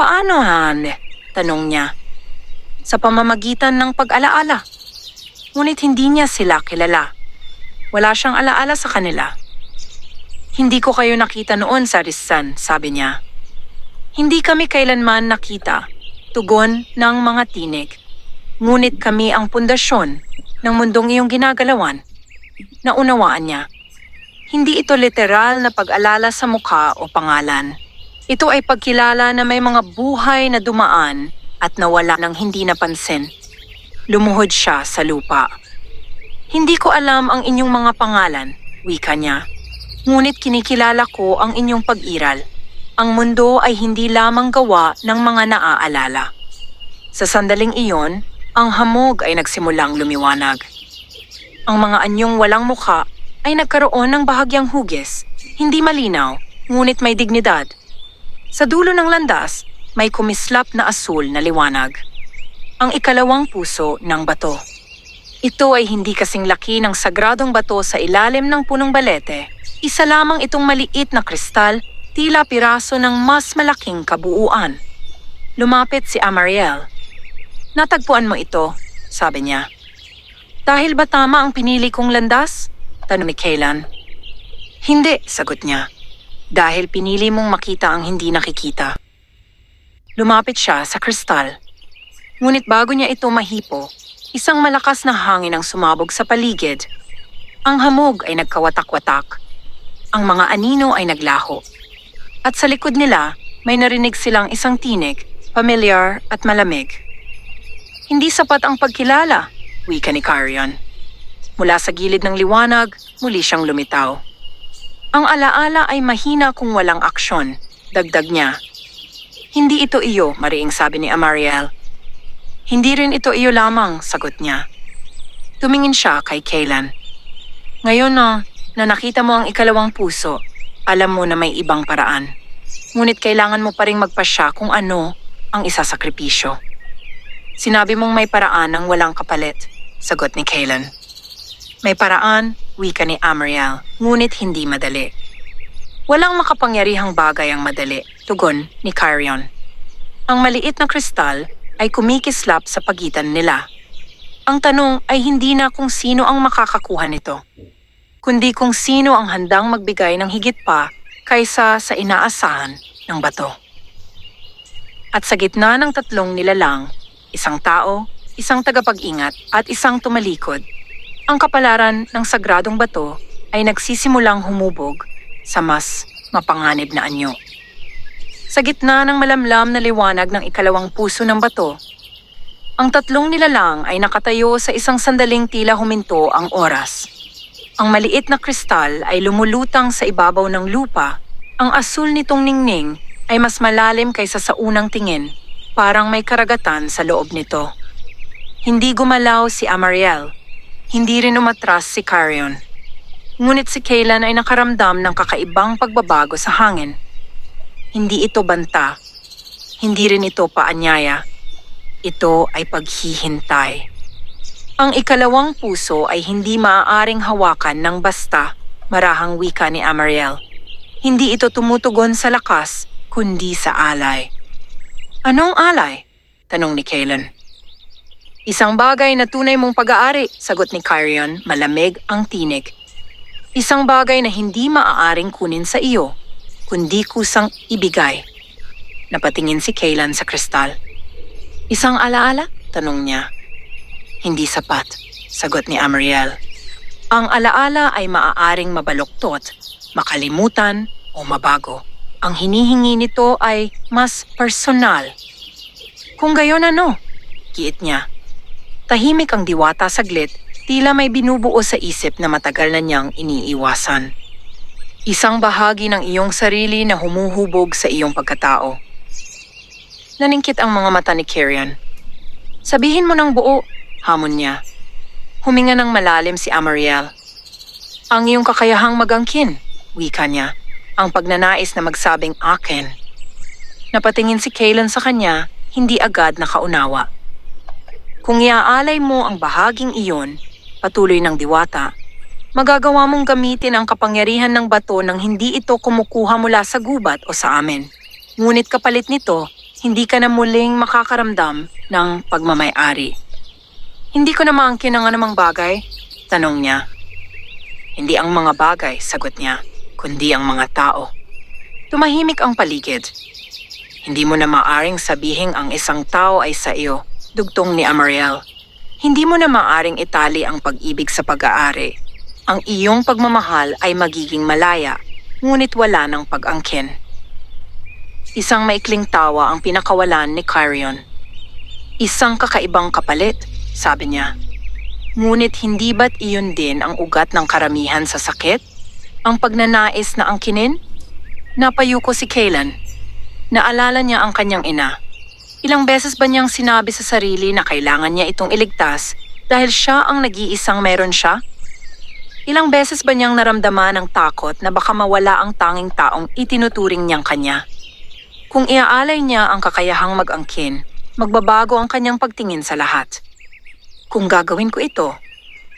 Paano, Han? Tanong niya. Sa pamamagitan ng pag-alaala. Ngunit hindi niya sila kilala. Wala siyang alaala sa kanila. Hindi ko kayo nakita noon sa Rizsan, sabi niya. Hindi kami kailanman nakita, tugon ng mga tinig. Ngunit kami ang pundasyon ng mundong iyong ginagalawan. Naunawaan niya. Hindi ito literal na pag-alala sa mukha o pangalan. Ito ay pagkilala na may mga buhay na dumaan at nawala ng hindi napansin. Lumuhod siya sa lupa. Hindi ko alam ang inyong mga pangalan, wika niya. Ngunit kinikilala ko ang inyong pag-iral. Ang mundo ay hindi lamang gawa ng mga naaalala. Sa sandaling iyon, ang hamog ay nagsimulang lumiwanag. Ang mga anyong walang mukha ay nagkaroon ng bahagyang hugis, hindi malinaw, ngunit may dignidad. Sa dulo ng landas, may kumislap na asul na liwanag. Ang ikalawang puso ng bato. Ito ay hindi kasing laki ng sagradong bato sa ilalim ng punong balete. Isa lamang itong maliit na kristal, tila piraso ng mas malaking kabuuan. Lumapit si Amariel. "Natagpuan mo ito," sabi niya. "Dahil ba tama ang pinili kong landas?" tanong ni Kaylan. "Hindi," sagot niya. "Dahil pinili mong makita ang hindi nakikita." Lumapit siya sa kristal. Ngunit bago niya ito mahipo, isang malakas na hangin ang sumabog sa paligid. Ang hamog ay nagkawatak-watak. Ang mga anino ay naglaho. At sa likod nila, may narinig silang isang tinig, pamilyar at malamig. "Hindi sapat ang pagkilala," wika ni Carrion. Mula sa gilid ng liwanag, muli siyang lumitaw. "Ang alaala ay mahina kung walang aksyon," dagdag niya. "Hindi ito iyo," mariing sabi ni Amariel. "Hindi rin ito iyo lamang," sagot niya. Tumingin siya kay Kaylan. "Ngayon na nakita mo ang ikalawang puso, alam mo na may ibang paraan. Ngunit kailangan mo pa ring magpasya kung ano ang isasakripisyo." "Sinabi mong may paraan ng walang kapalit," sagot ni Kaylan. "May paraan," wika ni Amariel, "ngunit hindi madali." "Walang makapangyarihang bagay ang madali," tugon ni Carrion. Ang maliit na kristal ay kumikislap sa pagitan nila. Ang tanong ay hindi na kung sino ang makakakuha nito, kundi kung sino ang handang magbigay ng higit pa kaysa sa inaasahan ng bato. At sa gitna ng tatlong nilalang, isang tao, isang tagapag-ingat at isang tumalikod, ang kapalaran ng sagradong bato ay nagsisimulang humubog sa mas mapanganib na anyo. Sa gitna ng malamlam na liwanag ng ikalawang puso ng bato, ang tatlong nilalang ay nakatayo sa isang sandaling tila huminto ang oras. Ang maliit na kristal ay lumulutang sa ibabaw ng lupa. Ang asul nitong ningning ay mas malalim kaysa sa unang tingin, parang may karagatan sa loob nito. Hindi gumalaw si Amariel. Hindi rin umatras si Carrion. Ngunit si Kaylan ay nakaramdam ng kakaibang pagbabago sa hangin. Hindi ito banta. Hindi rin ito paanyaya. Ito ay paghihintay. Ang ikalawang puso ay hindi maaaring hawakan ng basta, marahang wika ni Amariel. Hindi ito tumutugon sa lakas, kundi sa alay. "Anong alay?" tanong ni Kaylan. "Isang bagay na tunay mong pag-aari," sagot ni Carrion, malamig ang tinig. "Isang bagay na hindi maaaring kunin sa iyo, kundi kusang ibigay." Napatingin si Kaylan sa kristal. "Isang alaala?" tanong niya. "Hindi sapat," sagot ni Amariel. "Ang alaala ay maaaring mabaluktot, makalimutan o mabago. Ang hinihingi nito ay mas personal." "Kung gayon ano?" giit niya. Tahimik ang diwata saglit, tila may binubuo sa isip na matagal na niyang iniiwasan. "Isang bahagi ng iyong sarili na humuhubog sa iyong pagkatao." Naningkit ang mga mata ni Carrion. "Sabihin mo ng buo," hamon niya. Huminga ng malalim si Amariel. "Ang iyong kakayahang magangkin," wika niya. "Ang pagnanais na magsabing akin." Napatingin si Kaylan sa kanya, hindi agad nakaunawa. "Kung iaalay mo ang bahaging iyon," patuloy ng diwata, "magagawa mong gamitin ang kapangyarihan ng bato nang hindi ito kumukuha mula sa gubat o sa amin. Ngunit kapalit nito, hindi ka na muling makakaramdam ng pagmamay-ari." "Hindi ko na maangkin ang anumang bagay?" tanong niya. "Hindi ang mga bagay," sagot niya, "kundi ang mga tao." Tumahimik ang paligid. "Hindi mo na maaring sabihing ang isang tao ay sa iyo," dugtong ni Amariel. "Hindi mo na maaring itali ang pag-ibig sa pag-aari. Ang iyong pagmamahal ay magiging malaya, ngunit wala ng pag-angkin." Isang maikling tawa ang pinakawalan ni Carrion. "Isang kakaibang kapalit," sabi niya. "Ngunit hindi ba't iyon din ang ugat ng karamihan sa sakit? Ang pagnanais na angkinin?" Napayuko si Kaylan. Naalala niya ang kanyang ina. Ilang beses ba niyang sinabi sa sarili na kailangan niya itong iligtas dahil siya ang nag-iisang meron siya? Ilang beses ba niyang naramdaman ang takot na baka mawala ang tanging taong itinuturing niyang kanya? Kung iaalay niya ang kakayahang mag-angkin, magbabago ang kanyang pagtingin sa lahat. "Kung gagawin ko ito,"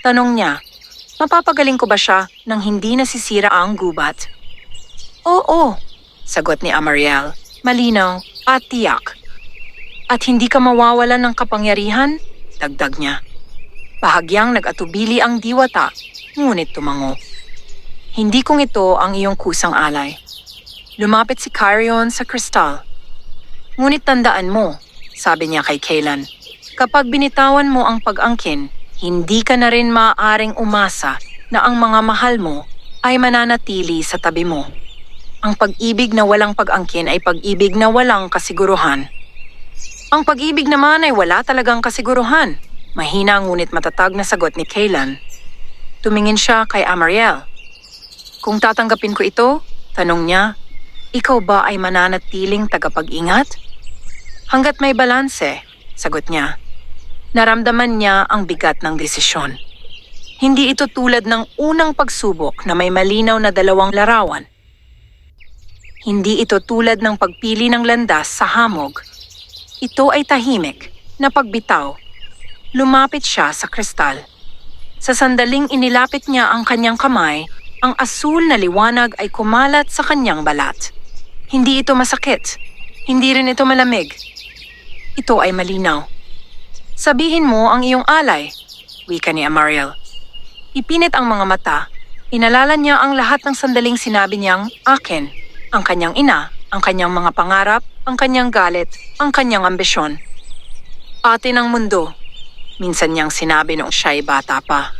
Tanong niya, mapapagaling ko ba siya nang hindi nasisira ang gubat? Oo, sagot ni Amariel, malinaw at tiyak. At hindi ka mawawalan ng kapangyarihan? Dagdag niya. Bahagyang nag-atubili ang diwata, ngunit tumango. Hindi kong ito ang iyong kusang alay. Lumapit si Kyrion sa kristal. Ngunit tandaan mo, sabi niya kay Kaylan, kapag binitawan mo ang pag-angkin, hindi ka na rin maaaring umasa na ang mga mahal mo ay mananatili sa tabi mo. Ang pag-ibig na walang pag-angkin ay pag-ibig na walang kasiguruhan. Ang pag-ibig naman ay wala talagang kasiguruhan. Mahina ngunit matatag na sagot ni Kaylan. Tumingin siya kay Amariel. Kung tatanggapin ko ito, tanong niya, ikaw ba ay mananatiling tagapag-ingat? Hanggat may balanse, sagot niya. Naramdaman niya ang bigat ng desisyon. Hindi ito tulad ng unang pagsubok na may malinaw na dalawang larawan. Hindi ito tulad ng pagpili ng landas sa hamog. Ito ay tahimik na pagbitaw. Lumapit siya sa kristal. Sa sandaling inilapit niya ang kanyang kamay, ang asul na liwanag ay kumalat sa kanyang balat. Hindi ito masakit. Hindi rin ito malamig. Ito ay malinaw. Sabihin mo ang iyong alay, wika ni Amariel. Ipinit ang mga mata. Inalala niya ang lahat ng sandaling sinabi niyang akin. Ang kanyang ina, ang kanyang mga pangarap, ang kanyang galit, ang kanyang ambisyon. Atin ang mundo, minsan niyang sinabi noong siya'y bata pa.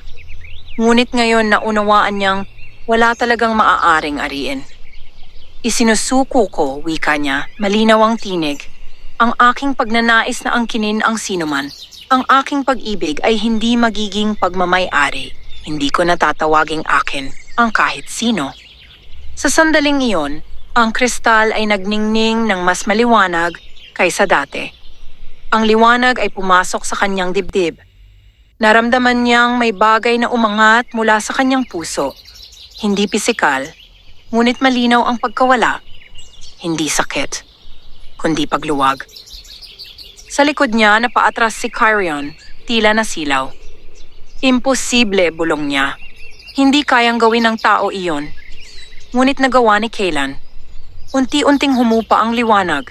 Ngunit ngayon naunawaan niyang wala talagang maaaring ariin. Isinusuko ko, wika niya, malinaw ang tinig. Ang aking pagnanais na angkinin ang sinuman. Ang aking pag-ibig ay hindi magiging pagmamay-ari. Hindi ko natatawaging akin ang kahit sino. Sa sandaling iyon, ang kristal ay nagningning ng mas maliwanag kaysa dati. Ang liwanag ay pumasok sa kanyang dibdib. Naramdaman niyang may bagay na umangat mula sa kanyang puso. Hindi pisikal, ngunit malinaw ang pagkawala. Hindi sakit, kundi pagluwag. Sa likod niya napaatras si Kyrion, tila nasilaw. Imposible, bulong niya. Hindi kayang gawin ng tao iyon. Ngunit nagawa ni Kaylan. Unti-unting humupa ang liwanag.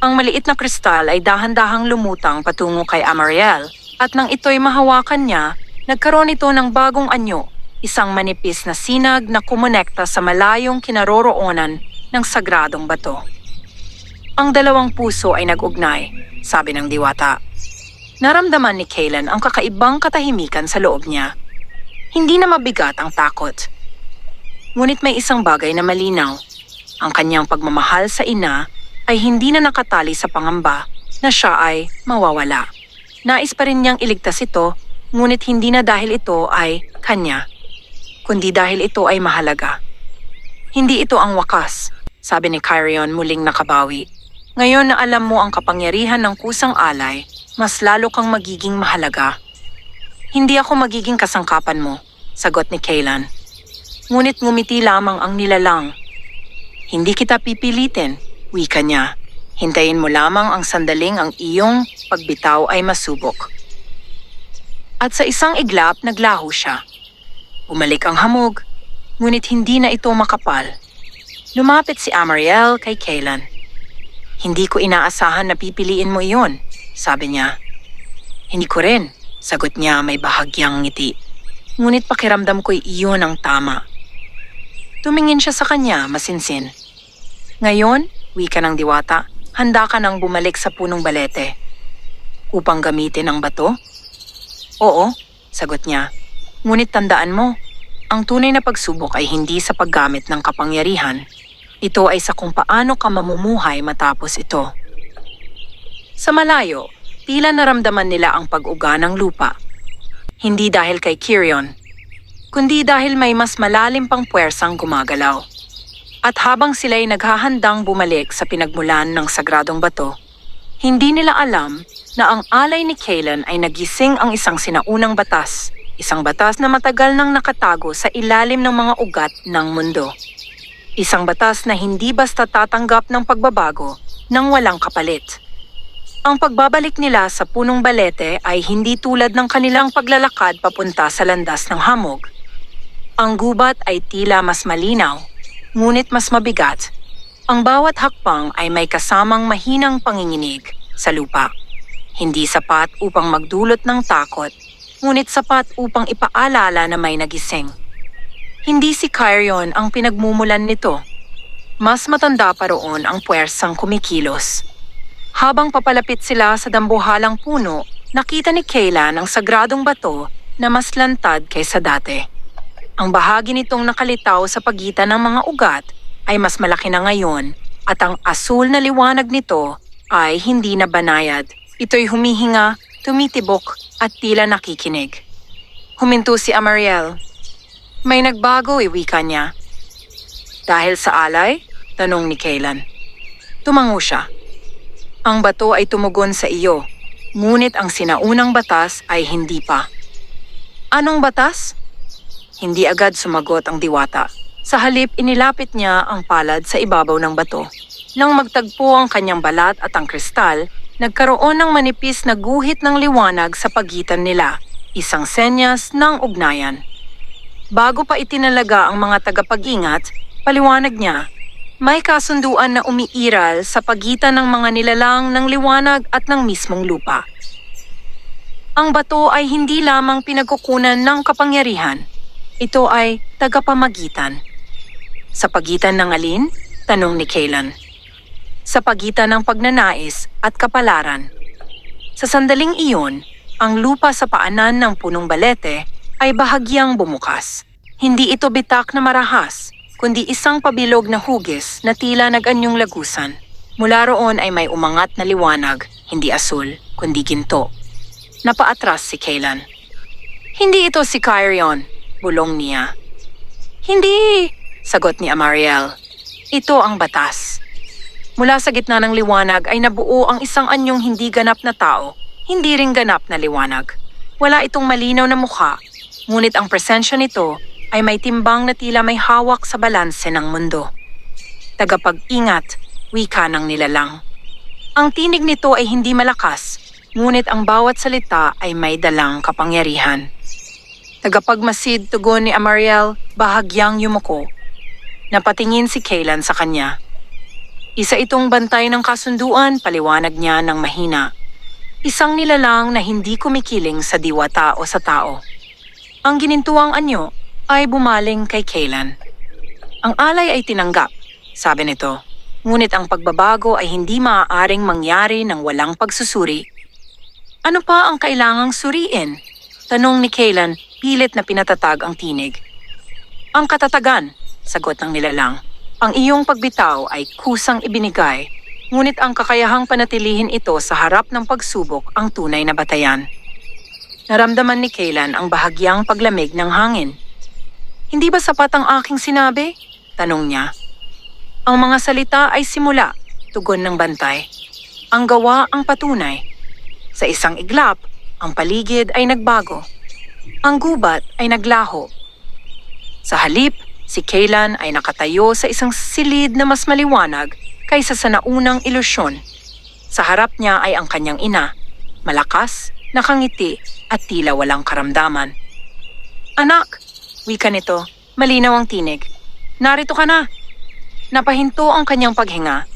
Ang maliit na kristal ay dahan-dahang lumutang patungo kay Amariel at nang ito'y mahawakan niya, nagkaroon ito ng bagong anyo, isang manipis na sinag na kumonekta sa malayong kinaroroonan ng sagradong bato. Ang dalawang puso ay nag-ugnay, sabi ng diwata. Naramdaman ni Kaylan ang kakaibang katahimikan sa loob niya. Hindi na mabigat ang takot. Ngunit may isang bagay na malinaw. Ang kanyang pagmamahal sa ina ay hindi na nakatali sa pangamba na siya ay mawawala. Nais pa rin niyang iligtas ito, ngunit hindi na dahil ito ay kanya, kundi dahil ito ay mahalaga. Hindi ito ang wakas, sabi ni Kyrion muling nakabawi. Ngayon na alam mo ang kapangyarihan ng kusang alay, mas lalo kang magiging mahalaga. Hindi ako magiging kasangkapan mo, sagot ni Kaylan. Ngunit ngumiti lamang ang nilalang. Hindi kita pipilitin, wika niya. Hintayin mo lamang ang sandaling ang iyong pagbitaw ay masubok. At sa isang iglap, naglaho siya. Bumalik ang hamog, ngunit hindi na ito makapal. Lumapit si Amariel kay Kaylan. Hindi ko inaasahan na pipiliin mo iyon, sabi niya. Hindi ko rin, sagot niya may bahagyang ngiti. Ngunit pakiramdam ko'y iyon ang tama. Tumingin siya sa kanya, masinsin. Ngayon, wika ng diwata, handa ka nang bumalik sa punong balete. Upang gamitin ang bato? Oo, sagot niya. Ngunit tandaan mo, ang tunay na pagsubok ay hindi sa paggamit ng kapangyarihan. Ito ay sa kung paano ka mamumuhay matapos ito. Sa malayo, tila naramdaman nila ang pag-uga ng lupa. Hindi dahil kay Kyrion, kundi dahil may mas malalim pang puwersang gumagalaw. At habang sila'y naghahandang bumalik sa pinagmulan ng sagradong bato, hindi nila alam na ang alay ni Kaylan ay nagising ang isang sinaunang batas, isang batas na matagal nang nakatago sa ilalim ng mga ugat ng mundo. Isang batas na hindi basta tatanggap ng pagbabago nang walang kapalit. Ang pagbabalik nila sa punong balete ay hindi tulad ng kanilang paglalakad papunta sa landas ng hamog. Ang gubat ay tila mas malinaw, ngunit mas mabigat. Ang bawat hakbang ay may kasamang mahinang panginginig sa lupa. Hindi sapat upang magdulot ng takot, ngunit sapat upang ipaalala na may nagising. Hindi si Kyrion ang pinagmumulan nito. Mas matanda pa roon ang puwersang kumikilos. Habang papalapit sila sa dambuhalang puno, nakita ni Kayla ang sagradong bato na mas lantad kaysa dati. Ang bahagi nitong nakalitaw sa pagitan ng mga ugat ay mas malaki na ngayon at ang asul na liwanag nito ay hindi na banayad. Ito'y humihinga, tumitibok at tila nakikinig. Huminto si Amariel. May nagbago, iwika niya. Dahil sa alay? Tanong ni Kaylan. Tumango siya. Ang bato ay tumugon sa iyo, ngunit ang sinaunang batas ay hindi pa. Anong batas? Hindi agad sumagot ang diwata. Sa halip, inilapit niya ang palad sa ibabaw ng bato. Nang magtagpo ang kanyang balat at ang kristal, nagkaroon ng manipis na guhit ng liwanag sa pagitan nila, isang senyas ng ugnayan. Bago pa itinalaga ang mga tagapag-ingat, paliwanag niya, may kasunduan na umiiral sa pagitan ng mga nilalang ng liwanag at ng mismong lupa. Ang bato ay hindi lamang pinagkukunan ng kapangyarihan. Ito ay tagapamagitan. Sa pagitan ng alin? Tanong ni Kaylan. Sa pagitan ng pagnanais at kapalaran. Sa sandaling iyon, ang lupa sa paanan ng punong balete ay bahagyang bumukas. Hindi ito bitak na marahas, kundi isang pabilog na hugis na tila nag-anyong lagusan. Mula roon ay may umangat na liwanag, hindi asul, kundi ginto. Napaatras si Kaylan. Hindi ito si Kyrion, bulong niya. Hindi, sagot ni Amariel. Ito ang batas. Mula sa gitna ng liwanag ay nabuo ang isang anyong hindi ganap na tao, hindi ring ganap na liwanag. Wala itong malinaw na mukha, ngunit ang presensya nito ay may timbang na tila may hawak sa balanse ng mundo. Tagapag-ingat, wika ng nilalang. Ang tinig nito ay hindi malakas, ngunit ang bawat salita ay may dalang kapangyarihan. Tagapagmasid, tugon ni Amariel, bahagyang yumuko. Napatingin si Kaylan sa kanya. Isa itong bantay ng kasunduan, paliwanag niya ng mahina. Isang nilalang na hindi kumikiling sa diwata o sa tao. Ang ginintuang anyo ay bumaling kay Kaylan. Ang alay ay tinanggap, sabi nito. Ngunit ang pagbabago ay hindi maaaring mangyari ng walang pagsusuri. Ano pa ang kailangang suriin? Tanong ni Kaylan, pilit na pinatatag ang tinig. Ang katatagan, sagot ng nilalang. Ang iyong pagbitaw ay kusang ibinigay, ngunit ang kakayahang panatilihin ito sa harap ng pagsubok ang tunay na batayan. Naramdaman ni Kaylan ang bahagyang paglamig ng hangin. Hindi ba sapat ang aking sinabi? Tanong niya. Ang mga salita ay simula, tugon ng bantay. Ang gawa ang patunay. Sa isang iglap, ang paligid ay nagbago. Ang gubat ay naglaho. Sa halip, si Kaylan ay nakatayo sa isang silid na mas maliwanag kaysa sa naunang ilusyon. Sa harap niya ay ang kanyang ina, malakas, nakangiti at tila walang karamdaman. Anak, wika nito, malinaw ang tinig. Narito ka na. Napahinto ang kanyang paghinga.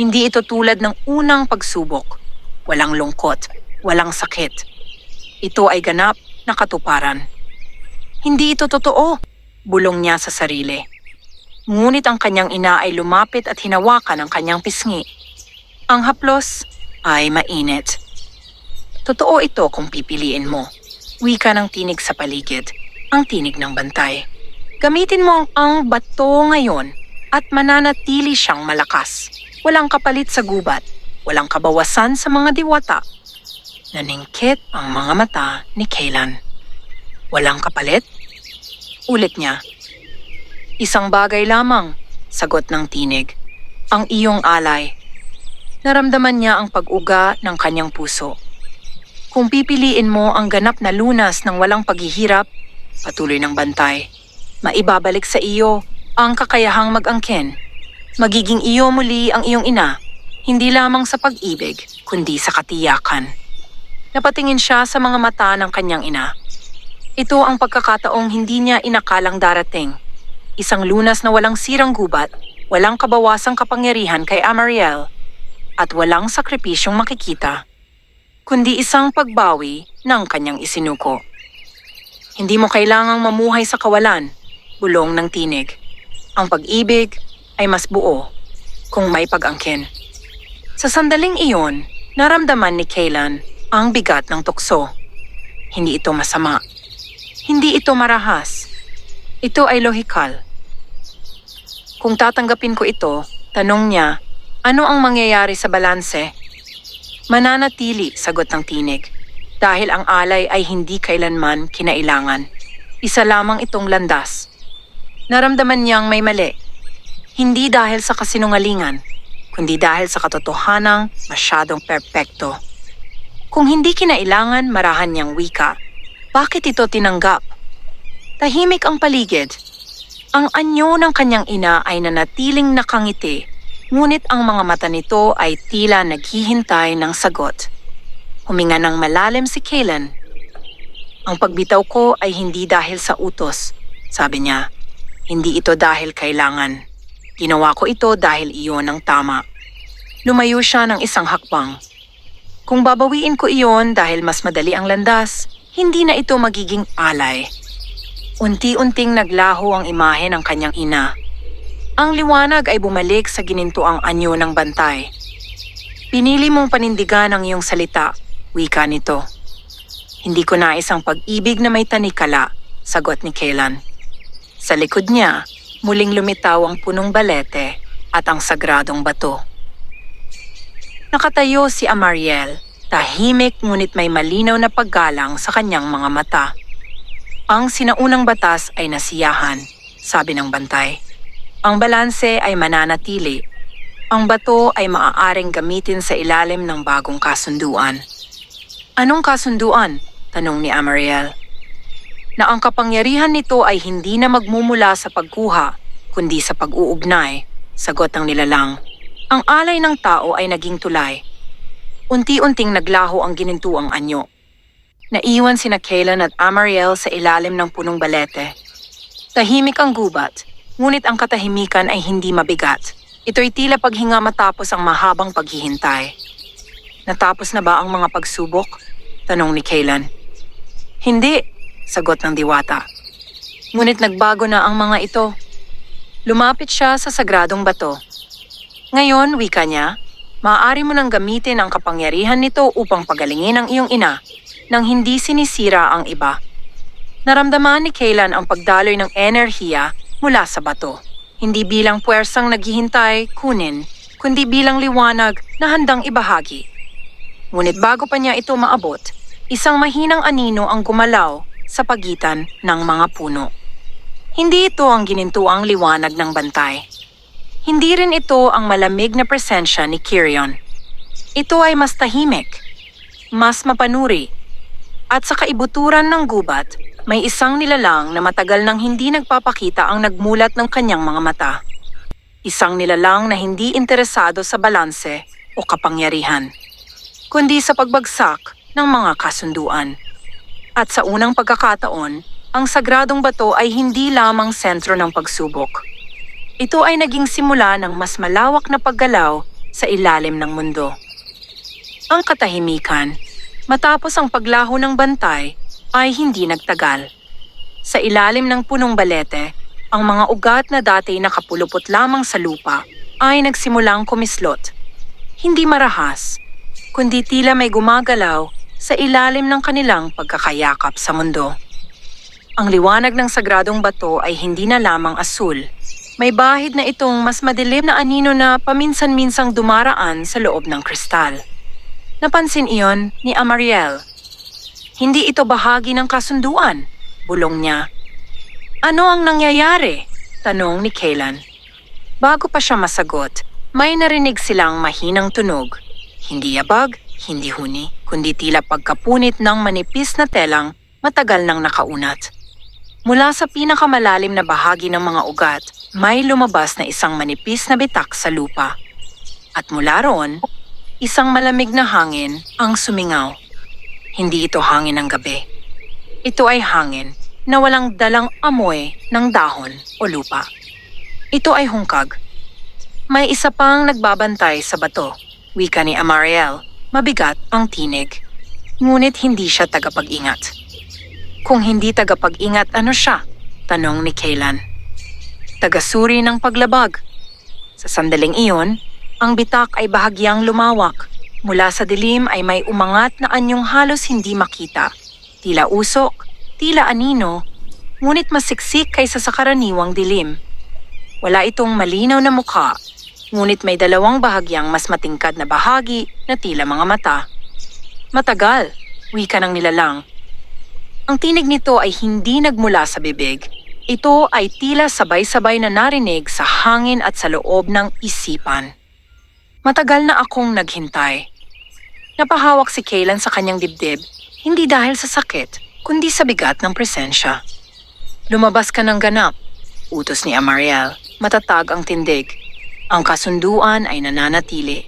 Hindi ito tulad ng unang pagsubok. Walang lungkot, walang sakit. Ito ay ganap na katuparan. Hindi ito totoo, bulong niya sa sarili. Ngunit ang kanyang ina ay lumapit at hinawakan ang kanyang pisngi. Ang haplos ay mainit. Totoo ito kung pipiliin mo. Wika ng tinig sa paligid, ang tinig ng bantay. Gamitin mo ang bato ngayon at mananatili siyang malakas. Walang kapalit sa gubat, walang kabawasan sa mga diwata. Naningkit ang mga mata ni Kaylan. Walang kapalit? Ulit niya. Isang bagay lamang, sagot ng tinig. Ang iyong alay. Naramdaman niya ang pag-uga ng kanyang puso. Kung pipiliin mo ang ganap na lunas ng walang paghihirap, patuloy ng bantay, maibabalik sa iyo ang kakayahang mag-angkin. Magiging iyo muli ang iyong ina, Hindi lamang sa pag-ibig, kundi sa katiyakan. Napatingin siya sa mga mata ng kanyang ina. Ito ang pagkakataong hindi niya inakalang darating. Isang lunas na walang sirang gubat, walang kabawasang kapangyarihan kay Amariel, at walang sakripisyong makikita, kundi isang pagbawi ng kanyang isinuko. Hindi mo kailangang mamuhay sa kawalan, bulong ng tinig. Ang pag-ibig ay mas buo kung may pag-angkin. Sa sandaling iyon, naramdaman ni Kaylan ang bigat ng tukso. Hindi ito masama. Hindi ito marahas. Ito ay lohikal. Kung tatanggapin ko ito, tanong niya, ano ang mangyayari sa balanse? Mananatili, sagot ng tinig. Dahil ang alay ay hindi kailanman kinailangan. Isa lamang itong landas. Naramdaman niyang may mali. Hindi dahil sa kasinungalingan, kundi dahil sa katotohanang masyadong perpekto. Kung hindi kinailangan, marahan niyang wika. Bakit ito tinanggap? Tahimik ang paligid. Ang anyo ng kanyang ina ay nanatiling nakangiti, ngunit ang mga mata nito ay tila naghihintay ng sagot. Huminga ng malalim si Kaylan. Ang pagbitaw ko ay hindi dahil sa utos, sabi niya. Hindi ito dahil kailangan. Ginawa ko ito dahil iyon ang tama. Lumayo siya ng isang hakbang. Kung babawiin ko iyon dahil mas madali ang landas, hindi na ito magiging alay. Unti-unting naglaho ang imahe ng kanyang ina. Ang liwanag ay bumalik sa ginintuang anyo ng bantay. Pinili mong panindigan ang iyong salita, wika nito. Hindi ko nais ang pag-ibig na may tanikala, sagot ni Kaylan. Sa likod niya, muling lumitaw ang punong balete at ang sagradong bato. Nakatayo si Amariel, tahimik ngunit may malinaw na paggalang sa kanyang mga mata. Ang sinaunang batas ay nasiyahan, sabi ng bantay. Ang balanse ay mananatili. Ang bato ay maaaring gamitin sa ilalim ng bagong kasunduan. Anong kasunduan? Tanong ni Amariel. Na ang kapangyarihan nito ay hindi na magmumula sa pagkuha, kundi sa pag-uugnay, sagot ng nilalang. Ang alay ng tao ay naging tulay. Unti-unting naglaho ang ginintuang anyo. Naiwan sina Kaylan at Amariel sa ilalim ng punong balete. Tahimik ang gubat, ngunit ang katahimikan ay hindi mabigat. Ito'y tila paghinga matapos ang mahabang paghihintay. Natapos na ba ang mga pagsubok? Tanong ni Kaylan. Hindi, sagot ng diwata. Ngunit nagbago na ang mga ito. Lumapit siya sa sagradong bato. Ngayon, wika niya, maaari mo nang gamitin ang kapangyarihan nito upang pagalingin ang iyong ina nang hindi sinisira ang iba. Naramdaman ni Kaylan ang pagdaloy ng enerhiya mula sa bato. Hindi bilang puwersang naghihintay, kunin, kundi bilang liwanag na handang ibahagi. Ngunit bago pa niya ito maabot, isang mahinang anino ang gumalaw sa pagitan ng mga puno. Hindi ito ang ginintuang liwanag ng bantay. Hindi rin ito ang malamig na presensya ni Kirion. Ito ay mas tahimik, mas mapanuri, at sa kaibuturan ng gubat, may isang nilalang na matagal nang hindi nagpapakita ang nagmulat ng kanyang mga mata. Isang nilalang na hindi interesado sa balanse o kapangyarihan, kundi sa pagbagsak ng mga kasunduan. At sa unang pagkakataon, ang sagradong bato ay hindi lamang sentro ng pagsubok. Ito ay naging simula ng mas malawak na paggalaw sa ilalim ng mundo. Ang katahimikan, matapos ang paglaho ng bantay, ay hindi nagtagal. Sa ilalim ng punong balete, ang mga ugat na dati nakapulupot lamang sa lupa ay nagsimulang kumislot. Hindi marahas, kundi tila may gumagalaw sa ilalim ng kanilang pagkakayakap sa mundo. Ang liwanag ng sagradong bato ay hindi na lamang asul. May bahid na itong mas madilim na anino na paminsan-minsang dumaraan sa loob ng kristal. Napansin iyon ni Amariel. Hindi ito bahagi ng kasunduan, bulong niya. Ano ang nangyayari? Tanong ni Kaylan. Bago pa siya masagot, may narinig silang mahinang tunog. Hindi yabag, hindi huni, kundi tila pagkapunit ng manipis na telang matagal nang nakaunat. Mula sa pinakamalalim na bahagi ng mga ugat, may lumabas na isang manipis na bitak sa lupa. At mula roon, isang malamig na hangin ang sumingaw. Hindi ito hangin ng gabi. Ito ay hangin na walang dalang amoy ng dahon o lupa. Ito ay hungkag. May isa pang nagbabantay sa bato, wika ni Amariel. Mabigat ang tinig. Ngunit hindi siya tagapag-ingat. Kung hindi tagapag-ingat, ano siya? Tanong ni Kaylan. Tagasuri ng paglabag. Sa sandaling iyon, ang bitak ay bahagyang lumawak. Mula sa dilim ay may umangat na anyong halos hindi makita. Tila usok, tila anino, ngunit masiksik kaysa sa karaniwang dilim. Wala itong malinaw na mukha, ngunit may dalawang bahagyang mas matingkad na bahagi na tila mga mata. Matagal, wika ng nilalang. Ang tinig nito ay hindi nagmula sa bibig. Ito ay tila sabay-sabay na narinig sa hangin at sa loob ng isipan. Matagal na akong naghintay. Napahawak si Kaylan sa kanyang dibdib, hindi dahil sa sakit, kundi sa bigat ng presensya. Lumabas ka ng ganap, utos ni Amariel. Matatag ang tindig. Ang kasunduan ay nananatili.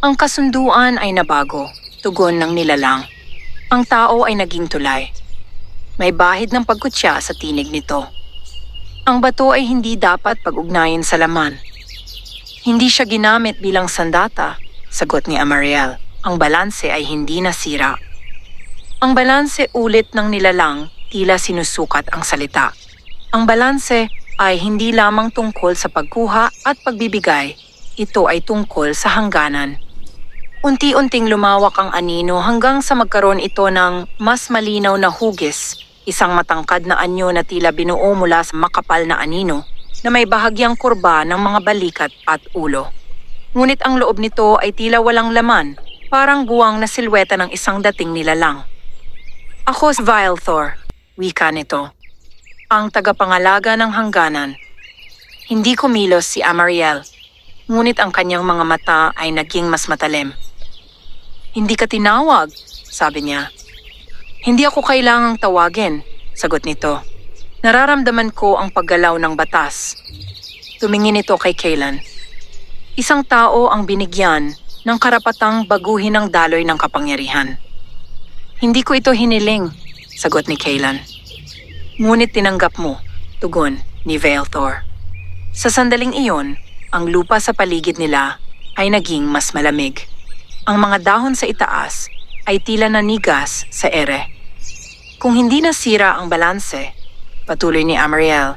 Ang kasunduan ay nabago, tugon ng nilalang. Ang tao ay naging tulay. May bahid ng pagkutya sa tinig nito. Ang bato ay hindi dapat pag-ugnayin sa laman. Hindi siya ginamit bilang sandata, sagot ni Amariel. Ang balanse ay hindi nasira. Ang balanse ulit ng nilalang, tila sinusukat ang salita. Ang balanse ay hindi lamang tungkol sa pagkuha at pagbibigay, ito ay tungkol sa hangganan. Unti-unting lumawak ang anino hanggang sa magkaroon ito ng mas malinaw na hugis, isang matangkad na anyo na tila binuo mula sa makapal na anino na may bahagyang kurba ng mga balikat at ulo. Ngunit ang loob nito ay tila walang laman, parang buwang na silweta ng isang dating nilalang. Ako si Vilethor, wika nito. Ang tagapangalaga ng hangganan. Hindi kumilos si Amariel, ngunit ang kanyang mga mata ay naging mas matalim. Hindi ka tinawag, sabi niya. Hindi ako kailangang tawagin, sagot nito. Nararamdaman ko ang paggalaw ng batas. Tumingin ito kay Kaylan. Isang tao ang binigyan ng karapatang baguhin ang daloy ng kapangyarihan. Hindi ko ito hiniling, sagot ni Kaylan. Ngunit tinanggap mo, tugon ni Vilethor. Sa sandaling iyon, ang lupa sa paligid nila ay naging mas malamig. Ang mga dahon sa itaas ay tila nanigas sa ere. Kung hindi nasira ang balanse, patuloy ni Amariel,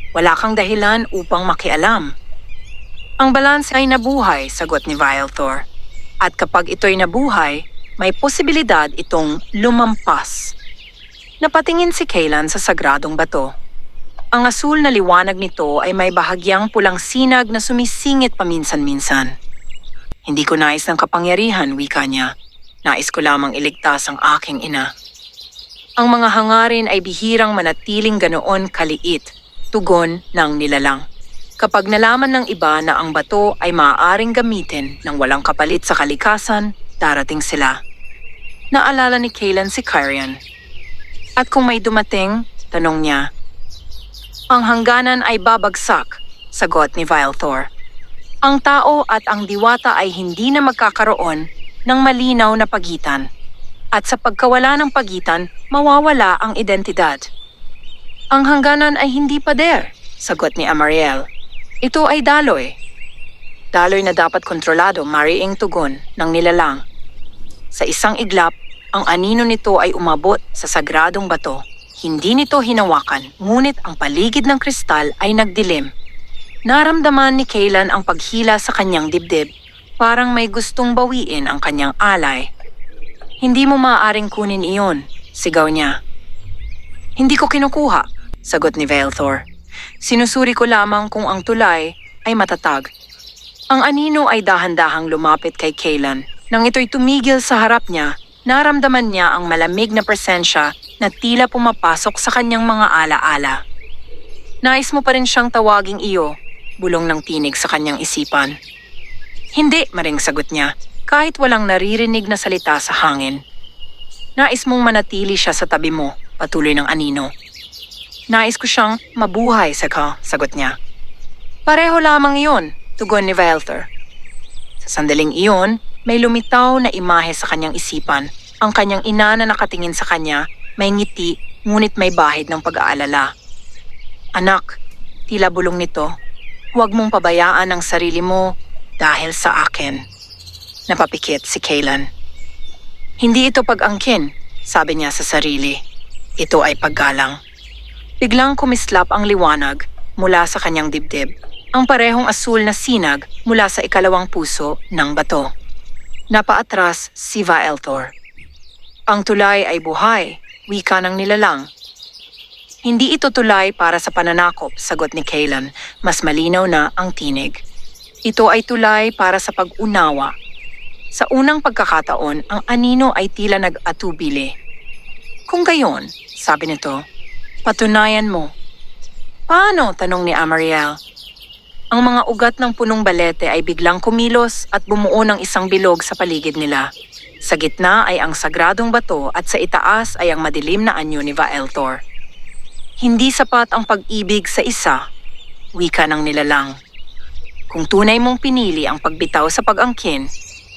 wala kang dahilan upang makialam. Ang balanse ay nabuhay, sagot ni Vilethor. At kapag ito'y nabuhay, may posibilidad itong lumampas. Napatingin si Kaylan sa sagradong bato. Ang asul na liwanag nito ay may bahagyang pulang sinag na sumisingit paminsan-minsan. Hindi ko nais ng kapangyarihan, wika niya. Nais ko lamang iligtas ang aking ina. Ang mga hangarin ay bihirang manatiling ganoon kaliit, tugon ng nilalang. Kapag nalaman ng iba na ang bato ay maaaring gamitin ng walang kapalit sa kalikasan, darating sila. Naalala ni Kaylan si Kyrian. At kung may dumating, tanong niya. Ang hangganan ay babagsak, sagot ni Vilethor. Ang tao at ang diwata ay hindi na magkakaroon ng malinaw na pagitan. At sa pagkawala ng pagitan, mawawala ang identidad. Ang hangganan ay hindi pader, sagot ni Amariel. Ito ay daloy. Daloy na dapat kontrolado, mariing tugon ng nilalang. Sa isang iglap, ang anino nito ay umabot sa sagradong bato. Hindi nito hinawakan, ngunit ang paligid ng kristal ay nagdilim. Naramdaman ni Kaylan ang paghila sa kanyang dibdib, parang may gustong bawiin ang kanyang alay. Hindi mo maaaring kunin iyon, sigaw niya. Hindi ko kinukuha, sagot ni Vilethor. Sinusuri ko lamang kung ang tulay ay matatag. Ang anino ay dahan-dahang lumapit kay Kaylan. Nang ito'y tumigil sa harap niya, naramdaman niya ang malamig na presensya na tila pumapasok sa kanyang mga alaala. Nais mo pa rin siyang tawaging iyo, bulong ng tinig sa kanyang isipan. Hindi, maring sagot niya, kahit walang naririnig na salita sa hangin. Nais mong manatili siya sa tabi mo, patuloy ng anino. Nais ko siyang mabuhay, sagot niya. Pareho lamang iyon, tugon ni Vilethor. Sa sandaling iyon, may lumitaw na imahe sa kanyang isipan. Ang kanyang ina na nakatingin sa kanya, may ngiti, ngunit may bahid ng pag-aalala. Anak, tila bulong nito, huwag mong pabayaan ang sarili mo dahil sa akin. Napapikit si Kaylan. Hindi ito pag-angkin, sabi niya sa sarili. Ito ay paggalang. Biglang kumislap ang liwanag mula sa kanyang dibdib. Ang parehong asul na sinag mula sa ikalawang puso ng bato. Napaatras si Vaeltor. Ang tulay ay buhay, wika ng nilalang. Hindi ito tulay para sa pananakop, sagot ni Kaylan. Mas malinaw na ang tinig. Ito ay tulay para sa pag-unawa. Sa unang pagkakataon, ang anino ay tila nag-atubili. Kung gayon, sabi nito, patunayan mo. Paano? Tanong ni Amariel. Ang mga ugat ng punong balete ay biglang kumilos at bumuo ng isang bilog sa paligid nila. Sa gitna ay ang sagradong bato at sa itaas ay ang madilim na anyo ni Vaeltor. Hindi sapat ang pag-ibig sa isa, wika ng nilalang. Kung tunay mong pinili ang pagbitaw sa pag-angkin,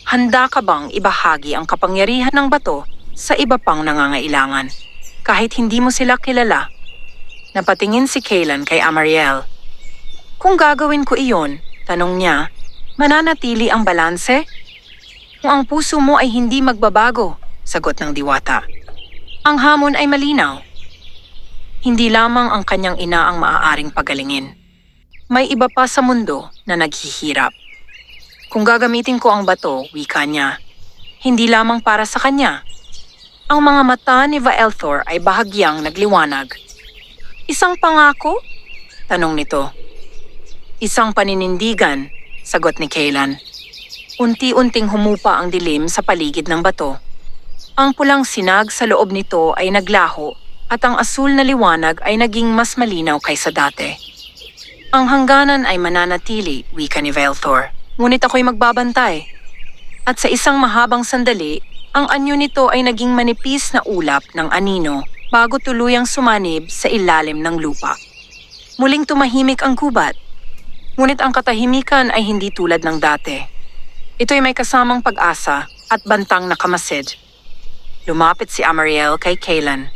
handa ka bang ibahagi ang kapangyarihan ng bato sa iba pang nangangailangan, kahit hindi mo sila kilala? Napatingin si Kaylan kay Amariel. Kung gagawin ko iyon, tanong niya, mananatili ang balanse? Kung ang puso mo ay hindi magbabago, sagot ng diwata. Ang hamon ay malinaw. Hindi lamang ang kanyang ina ang maaaring pagalingin. May iba pa sa mundo na naghihirap. Kung gagamitin ko ang bato, wika niya, hindi lamang para sa kanya. Ang mga mata ni Vaeltor ay bahagyang nagliwanag. Isang pangako? Tanong nito. Isang paninindigan, sagot ni Kaylan. Unti-unting humupa ang dilim sa paligid ng bato. Ang pulang sinag sa loob nito ay naglaho at ang asul na liwanag ay naging mas malinaw kaysa dati. Ang hangganan ay mananatili, wika ni Vaeltor, ngunit ako'y magbabantay. At sa isang mahabang sandali, ang anyo nito ay naging manipis na ulap ng anino bago tuluyang sumanib sa ilalim ng lupa. Muling tumahimik ang gubat. Ngunit ang katahimikan ay hindi tulad ng dati. Ito'y may kasamang pag-asa at bantang nakamasid. Lumapit si Amariel kay Kaylan.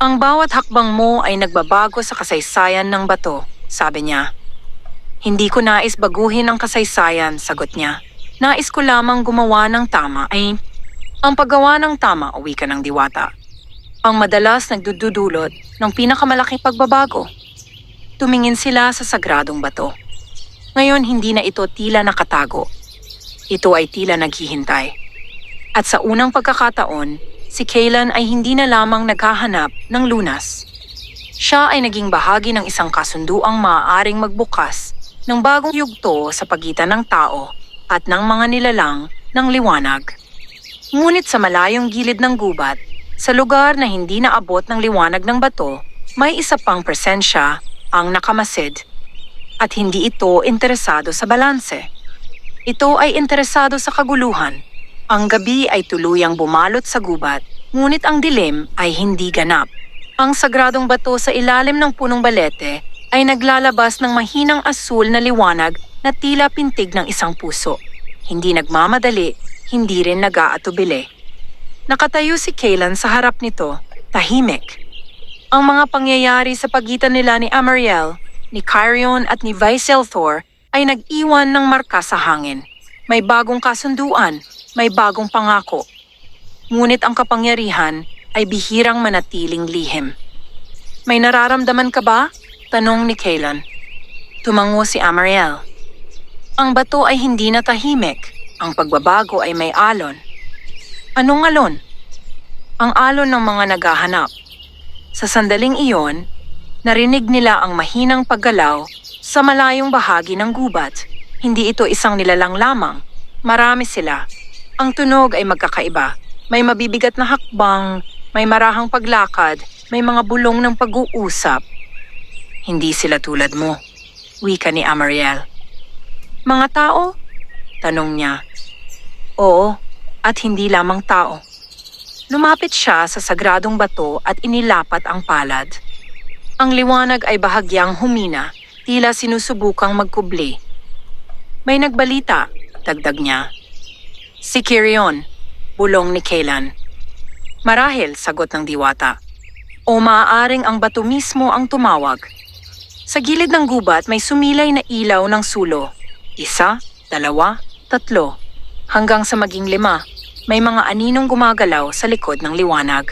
Ang bawat hakbang mo ay nagbabago sa kasaysayan ng bato, sabi niya. Hindi ko nais baguhin ang kasaysayan, sagot niya. Nais ko lamang gumawa ng tama ay ang paggawa ng tama o wika ng diwata. Ang madalas nagdudulot ng pinakamalaking pagbabago. Tumingin sila sa sagradong bato. Ngayon hindi na ito tila nakatago. Ito ay tila naghihintay. At sa unang pagkakataon, si Kaylan ay hindi na lamang naghahanap ng lunas. Siya ay naging bahagi ng isang kasunduang maaaring magbukas ng bagong yugto sa pagitan ng tao at ng mga nilalang ng liwanag. Ngunit sa malayong gilid ng gubat, sa lugar na hindi naabot ng liwanag ng bato, may isa pang presensya ang nakamasid. At hindi ito interesado sa balanse. Ito ay interesado sa kaguluhan. Ang gabi ay tuluyang bumalot sa gubat, ngunit ang dilim ay hindi ganap. Ang sagradong bato sa ilalim ng punong balete ay naglalabas ng mahinang asul na liwanag na tila pintig ng isang puso. Hindi nagmamadali, hindi rin nag-aatubili. Nakatayo si Kaylan sa harap nito, tahimik. Ang mga pangyayari sa pagitan nila ni Amariel, ni Cairion at ni Vaeltor ay nag-iwan ng marka sa hangin. May bagong kasunduan, may bagong pangako. Ngunit ang kapangyarihan ay bihirang manatiling lihim. May nararamdaman ka ba? Tanong ni Kaylan. Tumango si Amariel. Ang bato ay hindi na tahimik. Ang pagbabago ay may alon. Anong alon? Ang alon ng mga naghahanap. Sa sandaling iyon, narinig nila ang mahinang paggalaw sa malayong bahagi ng gubat. Hindi ito isang nilalang lamang. Marami sila. Ang tunog ay magkakaiba. May mabibigat na hakbang, may marahang paglakad, may mga bulong ng pag-uusap. Hindi sila tulad mo, wika ni Amariel. Mga tao? Tanong niya. Oo, at hindi lamang tao. Lumapit siya sa sagradong bato at inilapat ang palad. Ang liwanag ay bahagyang humina, tila sinusubukang magkubli. May nagbalita, dagdag niya. Si Kirion, bulong ni Kaylan. Marahil, sagot ng diwata. O maaaring ang bato mismo ang tumawag. Sa gilid ng gubat may sumilay na ilaw ng sulo. 1, 2, 3, hanggang sa maging 5, may mga aninong gumagalaw sa likod ng liwanag.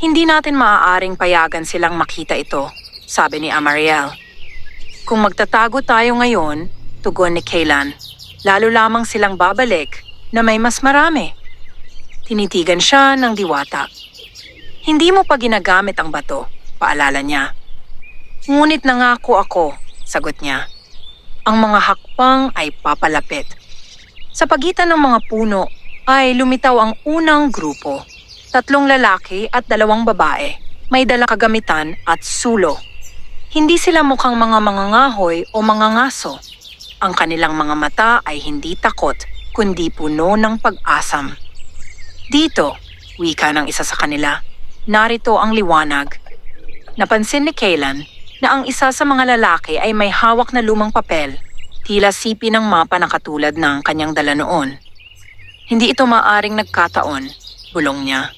Hindi natin maaaring payagan silang makita ito, sabi ni Amariel. Kung magtatago tayo ngayon, tugon ni Kaylan, lalo lamang silang babalik na may mas marami. Tinitigan siya ng diwata. Hindi mo pa ginagamit ang bato, paalala niya. Ngunit nangako ako, sagot niya. Ang mga hakbang ay papalapit. Sa pagitan ng mga puno ay lumitaw ang unang grupo. 3 lalaki at 2 babae. May dalang kagamitan at sulo. Hindi sila mukhang mga mangangahoy o mangangaso. Ang kanilang mga mata ay hindi takot, kundi puno ng pag-asam. Dito, wika ng isa sa kanila, narito ang liwanag. Napansin ni Kaylan na ang isa sa mga lalaki ay may hawak na lumang papel, tila sipi ng mapa na katulad ng kanyang dala noon. Hindi ito maaring nagkataon, bulong niya.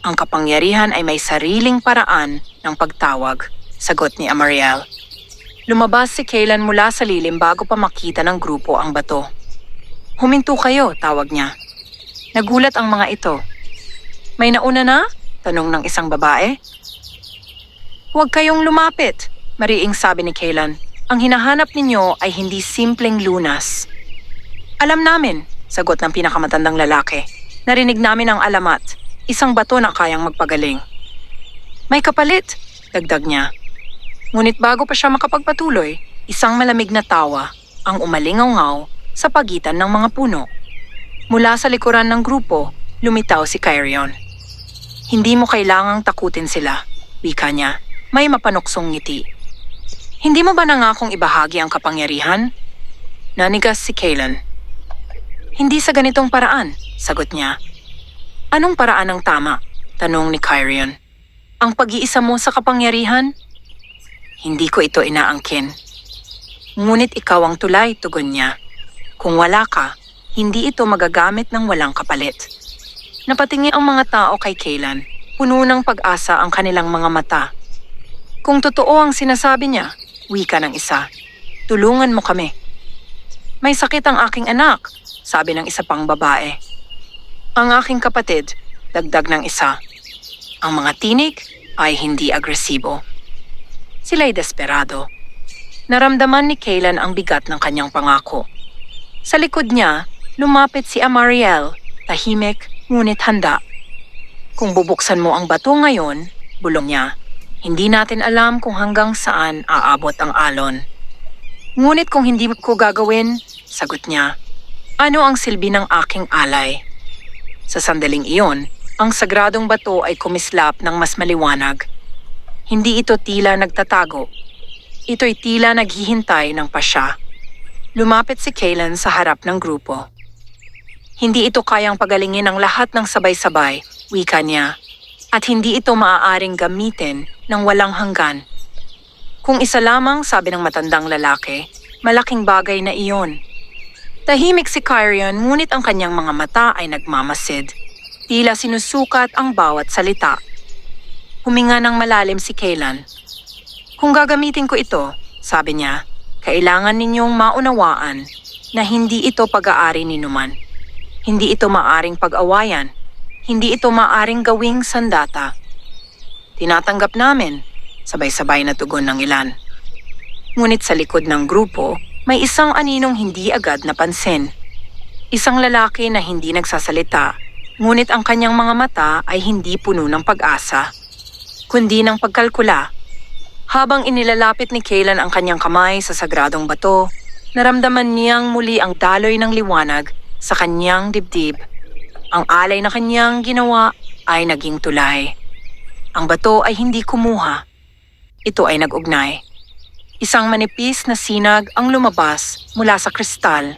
Ang kapangyarihan ay may sariling paraan ng pagtawag, sagot ni Amariel. Lumabas si Kaylan mula sa lilim bago pa makita ng grupo ang bato. Huminto kayo, tawag niya. Nagulat ang mga ito. May nauna na? Tanong ng isang babae. Huwag kayong lumapit, mariing sabi ni Kaylan. Ang hinahanap ninyo ay hindi simpleng lunas. Alam namin, sagot ng pinakamatandang lalaki. Narinig namin ang alamat, isang bato na kayang magpagaling. May kapalit, dagdag niya. Ngunit bago pa siya makapagpatuloy, isang malamig na tawa ang umalingaw-ngaw sa pagitan ng mga puno. Mula sa likuran ng grupo, lumitaw si Kirion. Hindi mo kailangang takutin sila, wika niya. May mapanuksong ngiti. Hindi mo ba nangakong ibahagi ang kapangyarihan? Nanigas si Kaylan. Hindi sa ganitong paraan, sagot niya. Anong paraan ang tama? Tanong ni Kirion. Ang pag-iisa mo sa kapangyarihan? Hindi ko ito inaangkin. Ngunit ikaw ang tulay, tugon niya. Kung wala ka, hindi ito magagamit ng walang kapalit. Napatingin ang mga tao kay Kaylan. Puno ng pag-asa ang kanilang mga mata. Kung totoo ang sinasabi niya, wika ng isa, tulungan mo kami. May sakit ang aking anak, sabi ng isa pang babae. Ang aking kapatid, dagdag ng isa. Ang mga tinik ay hindi agresibo. Sila'y desperado. Naramdaman ni Kaylan ang bigat ng kanyang pangako. Sa likod niya, lumapit si Amariel, tahimik ngunit handa. Kung bubuksan mo ang bato ngayon, bulong niya, hindi natin alam kung hanggang saan aabot ang alon. Ngunit kung hindi ko gagawin, sagot niya, ano ang silbi ng aking alay? Sa sandaling iyon, ang sagradong bato ay kumislap ng mas maliwanag. Hindi ito tila nagtatago. Ito'y tila naghihintay ng pasya. Lumapit si Kaylan sa harap ng grupo. Hindi ito kayang pagalingin ang lahat ng sabay-sabay, wika niya. At hindi ito maaaring gamitin ng walang hanggan. Kung isa lamang, sabi ng matandang lalaki, malaking bagay na iyon. Tahimik si Kirion ngunit ang kanyang mga mata ay nagmamasid. Tila sinusukat ang bawat salita. Huminga ng malalim si Kaylan. Kung gagamitin ko ito, sabi niya, kailangan ninyong maunawaan na hindi ito pag-aari ni Numan. Hindi ito maaring pag-awayan. Hindi ito maaring gawing sandata. Tinatanggap namin, sabay-sabay na tugon ng ilan. Ngunit sa likod ng grupo, may isang aninong hindi agad napansin. Isang lalaki na hindi nagsasalita, ngunit ang kanyang mga mata ay hindi puno ng pag-asa, kundi ng pagkalkula. Habang inilalapit ni Kaylan ang kanyang kamay sa sagradong bato, naramdaman niyang muli ang daloy ng liwanag sa kanyang dibdib. Ang alay na kanyang ginawa ay naging tulay. Ang bato ay hindi kumuha. Ito ay nag-ugnay. Isang manipis na sinag ang lumabas mula sa kristal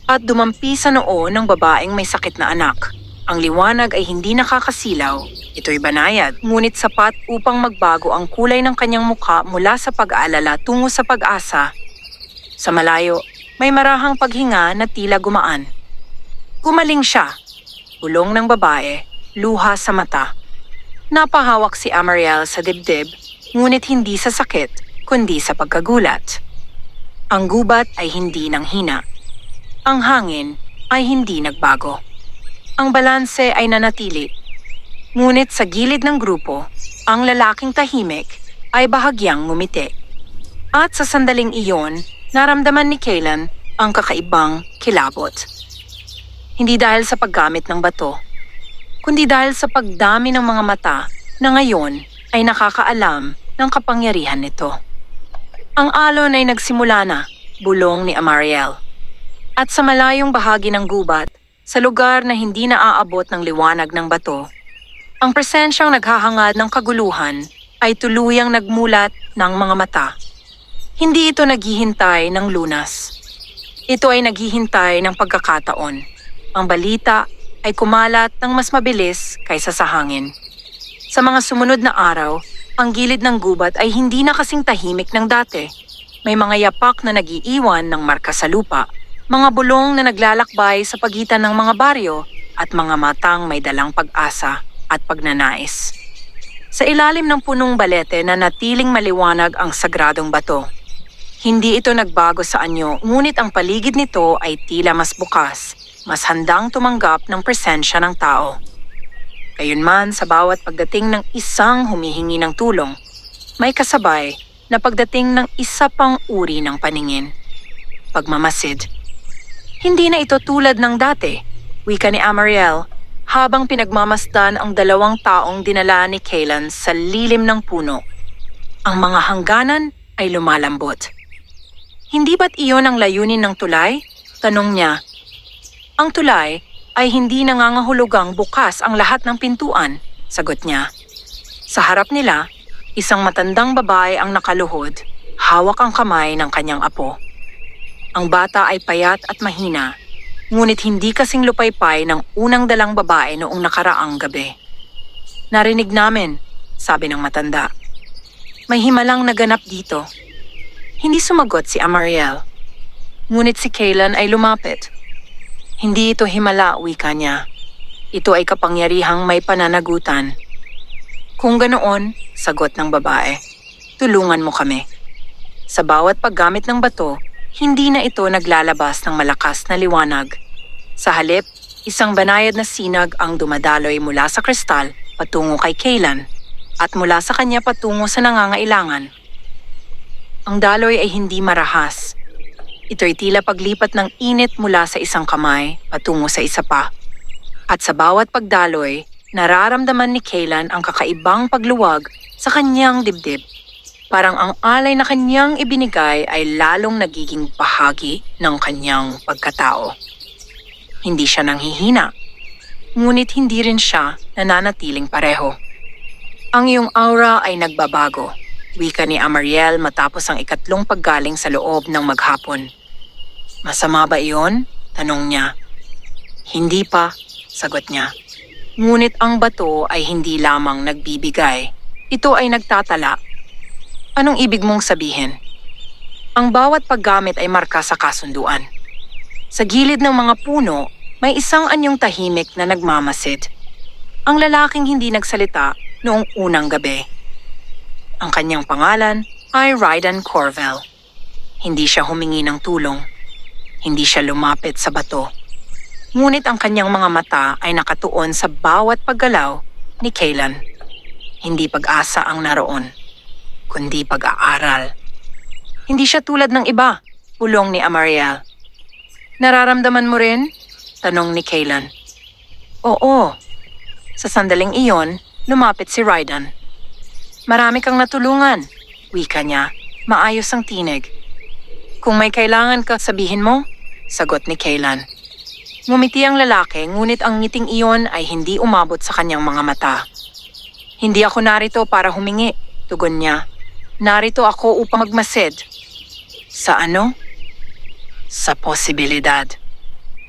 at dumampi sa noo ng babaeng may sakit na anak. Ang liwanag ay hindi nakakasilaw. Ito'y banayad, ngunit sapat upang magbago ang kulay ng kanyang mukha mula sa pag-aalala tungo sa pag-asa. Sa malayo, May marahang paghinga na tila gumaan. Gumaling siya. Bulong ng babae, luha sa mata. Napahawak si Amariel sa dibdib, ngunit hindi sa sakit, kundi sa pagkagulat. Ang gubat ay hindi nanghina. Ang hangin ay hindi nagbago. Ang balanse ay nanatili. Ngunit sa gilid ng grupo, ang lalaking tahimik ay bahagyang ngumiti. At sa sandaling iyon, naramdaman ni Kaylan ang kakaibang kilabot. Hindi dahil sa paggamit ng bato, kundi dahil sa pagdami ng mga mata na ngayon ay nakakaalam ng kapangyarihan nito. Ang alon ay nagsimula na, bulong ni Amariel. At sa malayong bahagi ng gubat, sa lugar na hindi naaabot ng liwanag ng bato, ang presensyang naghahangad ng kaguluhan ay tuluyang nagmulat ng mga mata. Hindi ito naghihintay ng lunas. Ito ay naghihintay ng pagkakataon. Ang balita ay kumalat ng mas mabilis kaysa sa hangin. Sa mga sumunod na araw, ang gilid ng gubat ay hindi na kasing tahimik ng dati. May mga yapak na nagiiwan ng marka sa lupa, mga bulong na naglalakbay sa pagitan ng mga baryo at mga matang may dalang pag-asa at pagnanais. Sa ilalim ng punong balete na natiling maliwanag ang sagradong bato. Hindi ito nagbago sa anyo, ngunit ang paligid nito ay tila mas bukas, mas handang tumanggap ng presensya ng tao. Gayunman, sa bawat pagdating ng isang humihingi ng tulong, may kasabay na pagdating ng isa pang uri ng paningin. Pagmamasid. Hindi na ito tulad ng dati, wika ni Amariel, habang pinagmamasdan ang dalawang taong dinala ni Kaylan sa lilim ng puno. Ang mga hangganan ay lumalambot. Hindi ba't iyon ang layunin ng tulay? Tanong niya. Ang tulay ay hindi nangangahulugang bukas ang lahat ng pintuan, sagot niya. Sa harap nila, isang matandang babae ang nakaluhod, hawak ang kamay ng kanyang apo. Ang bata ay payat at mahina, ngunit hindi kasing lupaypay ng unang dalang babae noong nakaraang gabi. Narinig namin, sabi ng matanda. May himalang naganap dito. Hindi sumagot si Amariel. Ngunit si Kaylan ay lumapit. Hindi ito himala, wika niya. Ito ay kapangyarihang may pananagutan. Kung ganoon, sagot ng babae, tulungan mo kami. Sa bawat paggamit ng bato, hindi na ito naglalabas ng malakas na liwanag. Sa halip, isang banayad na sinag ang dumadaloy mula sa kristal patungo kay Kaylan at mula sa kanya patungo sa nangangailangan. Ang daloy ay hindi marahas. Ito'y tila paglipat ng init mula sa isang kamay patungo sa isa pa. At sa bawat pagdaloy, nararamdaman ni Kaylan ang kakaibang pagluwag sa kanyang dibdib. Parang ang alay na kanyang ibinigay ay lalong nagiging bahagi ng kanyang pagkatao. Hindi siya nanghihina, ngunit hindi rin siya nananatiling pareho. Ang iyong aura ay nagbabago, wika ni Amariel matapos ang ikatlong paggaling sa loob ng maghapon. Masama ba iyon? Tanong niya. Hindi pa, sagot niya. Ngunit ang bato ay hindi lamang nagbibigay. Ito ay nagtatala. Anong ibig mong sabihin? Ang bawat paggamit ay marka sa kasunduan. Sa gilid ng mga puno, may isang anyong tahimik na nagmamasid. Ang lalaking hindi nagsalita noong unang gabi. Ang kanyang pangalan ay Rydan Corvell. Hindi siya humingi ng tulong. Hindi siya lumapit sa bato. Ngunit ang kanyang mga mata ay nakatuon sa bawat paggalaw ni Kaylan. Hindi pag-asa ang naroon, kundi pag-aaral. Hindi siya tulad ng iba, bulong ni Amariel. Nararamdaman mo rin? Tanong ni Kaylan. Oo. Sa sandaling iyon, lumapit si Rydan. Marami kang natulungan, wika niya, maayos ang tinig. Kung may kailangan ka, sabihin mo, sagot ni Kaylan. Ngumiti ang lalaki, ngunit ang ngiting iyon ay hindi umabot sa kanyang mga mata. Hindi ako narito para humingi, tugon niya. Narito ako upang magmasid. Sa ano? Sa posibilidad.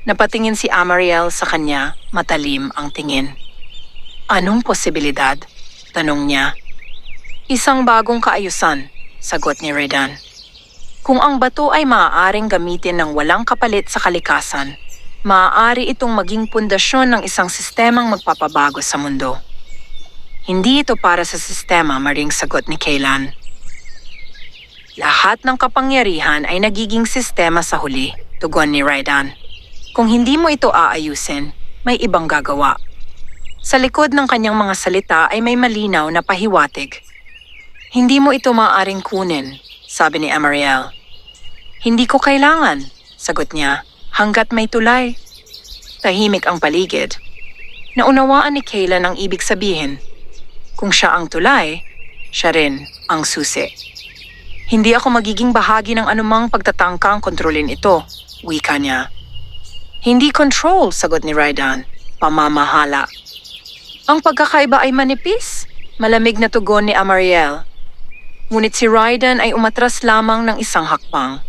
Napatingin si Amariel sa kanya, matalim ang tingin. Anong posibilidad? Tanong niya. Isang bagong kaayusan, sagot ni Rydan. Kung ang bato ay maaaring gamitin ng walang kapalit sa kalikasan, maaari itong maging pundasyon ng isang sistemang magpapabago sa mundo. Hindi ito para sa sistema, maring sagot ni Kaylan. Lahat ng kapangyarihan ay nagiging sistema sa huli, tugon ni Raidan. Kung hindi mo ito aayusin, may ibang gagawa. Sa likod ng kanyang mga salita ay may malinaw na pahiwatig. Hindi mo ito maaaring kunin, sabi ni Amariel. Hindi ko kailangan, sagot niya, hanggat may tulay. Tahimik ang paligid. Naunawaan ni Kaylan ang ibig sabihin. Kung siya ang tulay, siya rin ang susi. Hindi ako magiging bahagi ng anumang pagtatangkang kontrolin ito, wika niya. Hindi control, sagot ni Raidan. Pamamahala. Ang pagkakaiba ay manipis, malamig na tugon ni Amariel. Ngunit si Raidan ay umatras lamang ng isang hakbang.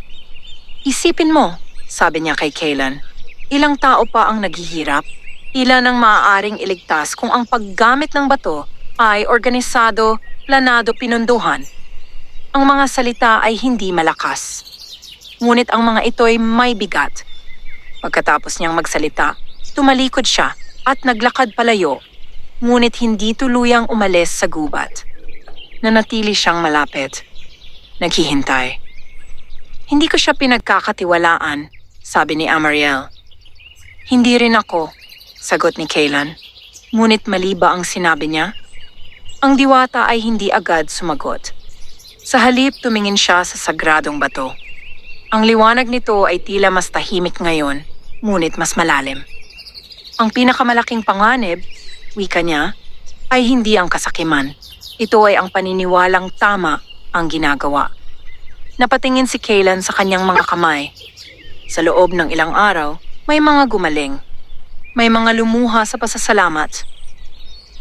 Isipin mo, sabi niya kay Kaylan, ilang tao pa ang naghihirap? Ilan ang maaaring iligtas kung ang paggamit ng bato ay organisado, planado, pinunduhan? Ang mga salita ay hindi malakas. Ngunit ang mga ito ay may bigat. Pagkatapos niyang magsalita, tumalikod siya at naglakad palayo, ngunit hindi tuluyang umalis sa gubat. Nanatili siyang malapit. Naghihintay. Hindi ko siya pinagkakatiwalaan, sabi ni Amariel. Hindi rin ako, sagot ni Kaylan. Ngunit mali ba ang sinabi niya? Ang diwata ay hindi agad sumagot. Sa halip tumingin siya sa sagradong bato. Ang liwanag nito ay tila mas tahimik ngayon, ngunit mas malalim. Ang pinakamalaking panganib, wika niya, ay hindi ang kasakiman. Ito ay ang paniniwalang tama ang ginagawa. Napatingin si Kaylan sa kanyang mga kamay. Sa loob ng ilang araw, may mga gumaling. May mga lumuha sa pasasalamat.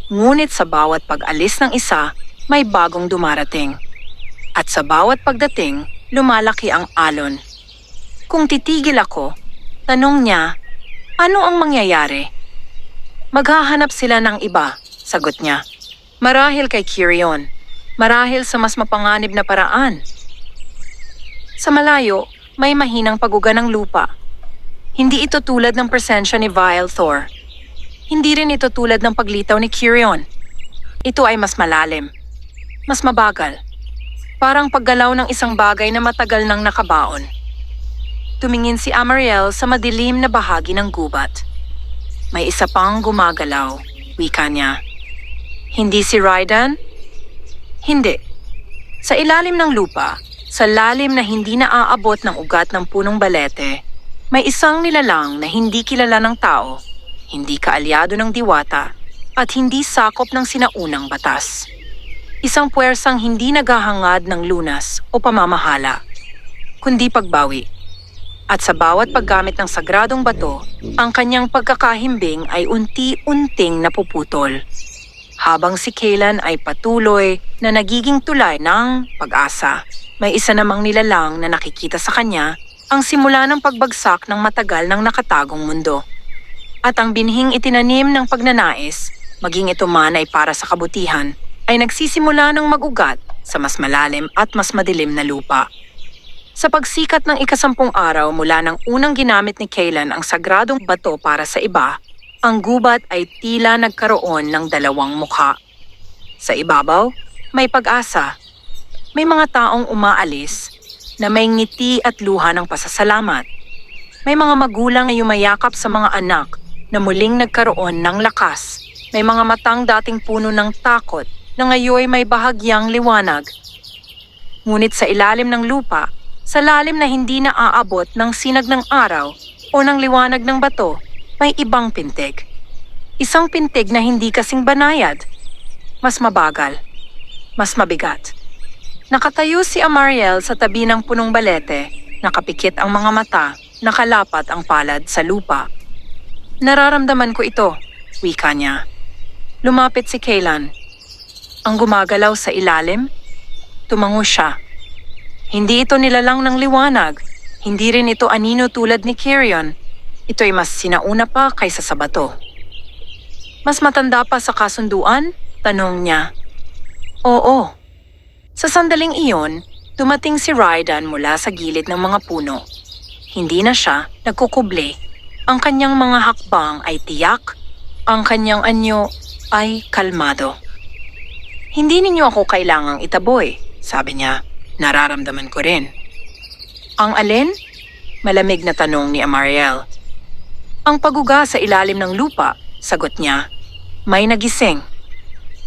Ngunit sa bawat pag-alis ng isa, may bagong dumarating. At sa bawat pagdating, lumalaki ang alon. Kung titigil ako, tanong niya, ano ang mangyayari? Maghahanap sila ng iba, sagot niya. Marahil kay Kirion. Marahil sa mas mapanganib na paraan. Sa malayo, may mahinang paguga ng lupa. Hindi ito tulad ng presensya ni Vile Thor. Hindi rin ito tulad ng paglitaw ni Kirion. Ito ay mas malalim. Mas mabagal. Parang paggalaw ng isang bagay na matagal nang nakabaon. Tumingin si Amariel sa madilim na bahagi ng gubat. May isa pang gumagalaw, wika niya. Hindi si Raidan? Hindi. Sa ilalim ng lupa, sa lalim na hindi naaabot ng ugat ng punong balete, may isang nilalang na hindi kilala ng tao, hindi kaalyado ng diwata, at hindi sakop ng sinaunang batas. Isang puwersang hindi naghahangad ng lunas o pamamahala, kundi pagbawi. At sa bawat paggamit ng sagradong bato, ang kanyang pagkakahimbing ay unti-unting napuputol. Habang si Kaylan ay patuloy na nagiging tulay ng pag-asa, may isa namang nilalang na nakikita sa kanya ang simula ng pagbagsak ng matagal ng nakatagong mundo. At ang binhing itinanim ng pagnanais, maging ito man ay para sa kabutihan, ay nagsisimula ng mag-ugat sa mas malalim at mas madilim na lupa. Sa pagsikat ng ika-10 araw mula ng unang ginamit ni Kaylan ang sagradong bato para sa iba, ang gubat ay tila nagkaroon ng 2 mukha. Sa ibabaw, may pag-asa. May mga taong umaalis na may ngiti at luha ng pasasalamat. May mga magulang na yumayakap sa mga anak na muling nagkaroon ng lakas. May mga matang dating puno ng takot na ngayon may bahagyang liwanag. Ngunit sa ilalim ng lupa, sa lalim na hindi naaabot ng sinag ng araw o ng liwanag ng bato, may ibang pintig. Isang pintig na hindi kasing banayad. Mas mabagal. Mas mabigat. Nakatayo si Amariel sa tabi ng punong balete, nakapikit ang mga mata, nakalapat ang palad sa lupa. Nararamdaman ko ito, wika niya. Lumapit si Kaylan. Ang gumagalaw sa ilalim? Tumango siya. Hindi ito nilalang ng liwanag. Hindi rin ito anino tulad ni Kirion. Ito'y mas sinauna pa kaysa sa bato. Mas matanda pa sa kasunduan? Tanong niya. Oo. Sa sandaling iyon, Dumating si Raidan mula sa gilid ng mga puno. Hindi na siya nagkukuble. Ang kanyang mga hakbang ay tiyak. Ang kanyang anyo ay kalmado. Hindi ninyo ako kailangang itaboy, sabi niya. Nararamdaman ko rin. Ang alin? Malamig na tanong ni Amariel. Ang paguga sa ilalim ng lupa, sagot niya. May nagising.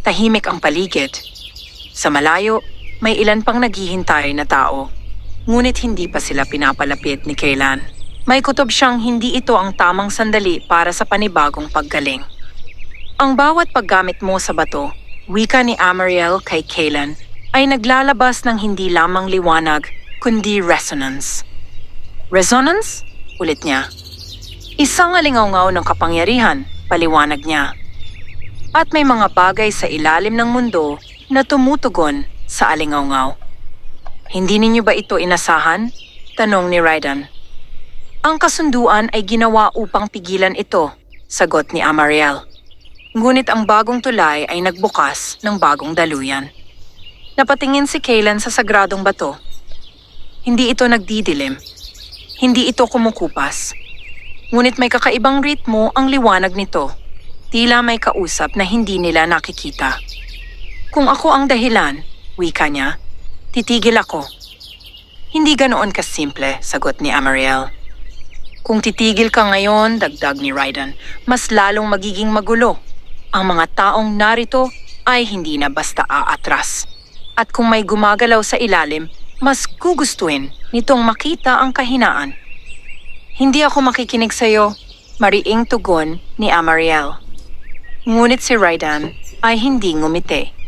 Tahimik ang paligid. Sa malayo, may ilan pang naghihintay na tao. Ngunit hindi pa sila pinapalapit ni Kaylan. May kutob siyang hindi ito ang tamang sandali para sa panibagong paggaling. Ang bawat paggamit mo sa bato, wika ni Amariel kay Kaylan, ay naglalabas ng hindi lamang liwanag, kundi resonance. Resonance? Ulit niya. Isang alingaw-ngaw ng kapangyarihan, paliwanag niya. At may mga bagay sa ilalim ng mundo na tumutugon sa alingaw-ngaw. Hindi ninyo ba ito inasahan? Tanong ni Raidan. Ang kasunduan ay ginawa upang pigilan ito, sagot ni Amariel. Ngunit ang bagong tulay ay nagbukas ng bagong daluyan. Napatingin si Kaylan sa sagradong bato. Hindi ito nagdidilim. Hindi ito kumukupas. Ngunit may kakaibang ritmo ang liwanag nito. Tila may kausap na hindi nila nakikita. Kung ako ang dahilan, wika niya, titigil ako. Hindi ganoon kasimple, sagot ni Amariel. Kung titigil ka ngayon, dagdag ni Raidan, mas lalong magiging magulo. Ang mga taong narito ay hindi na basta aatras. At kung may gumagalaw sa ilalim, mas gugustuhin nitong makita ang kahinaan. Hindi ako makikinig sa iyo, mariing tugon ni Amariel. Ngunit si Raidan ay hindi ngumiti.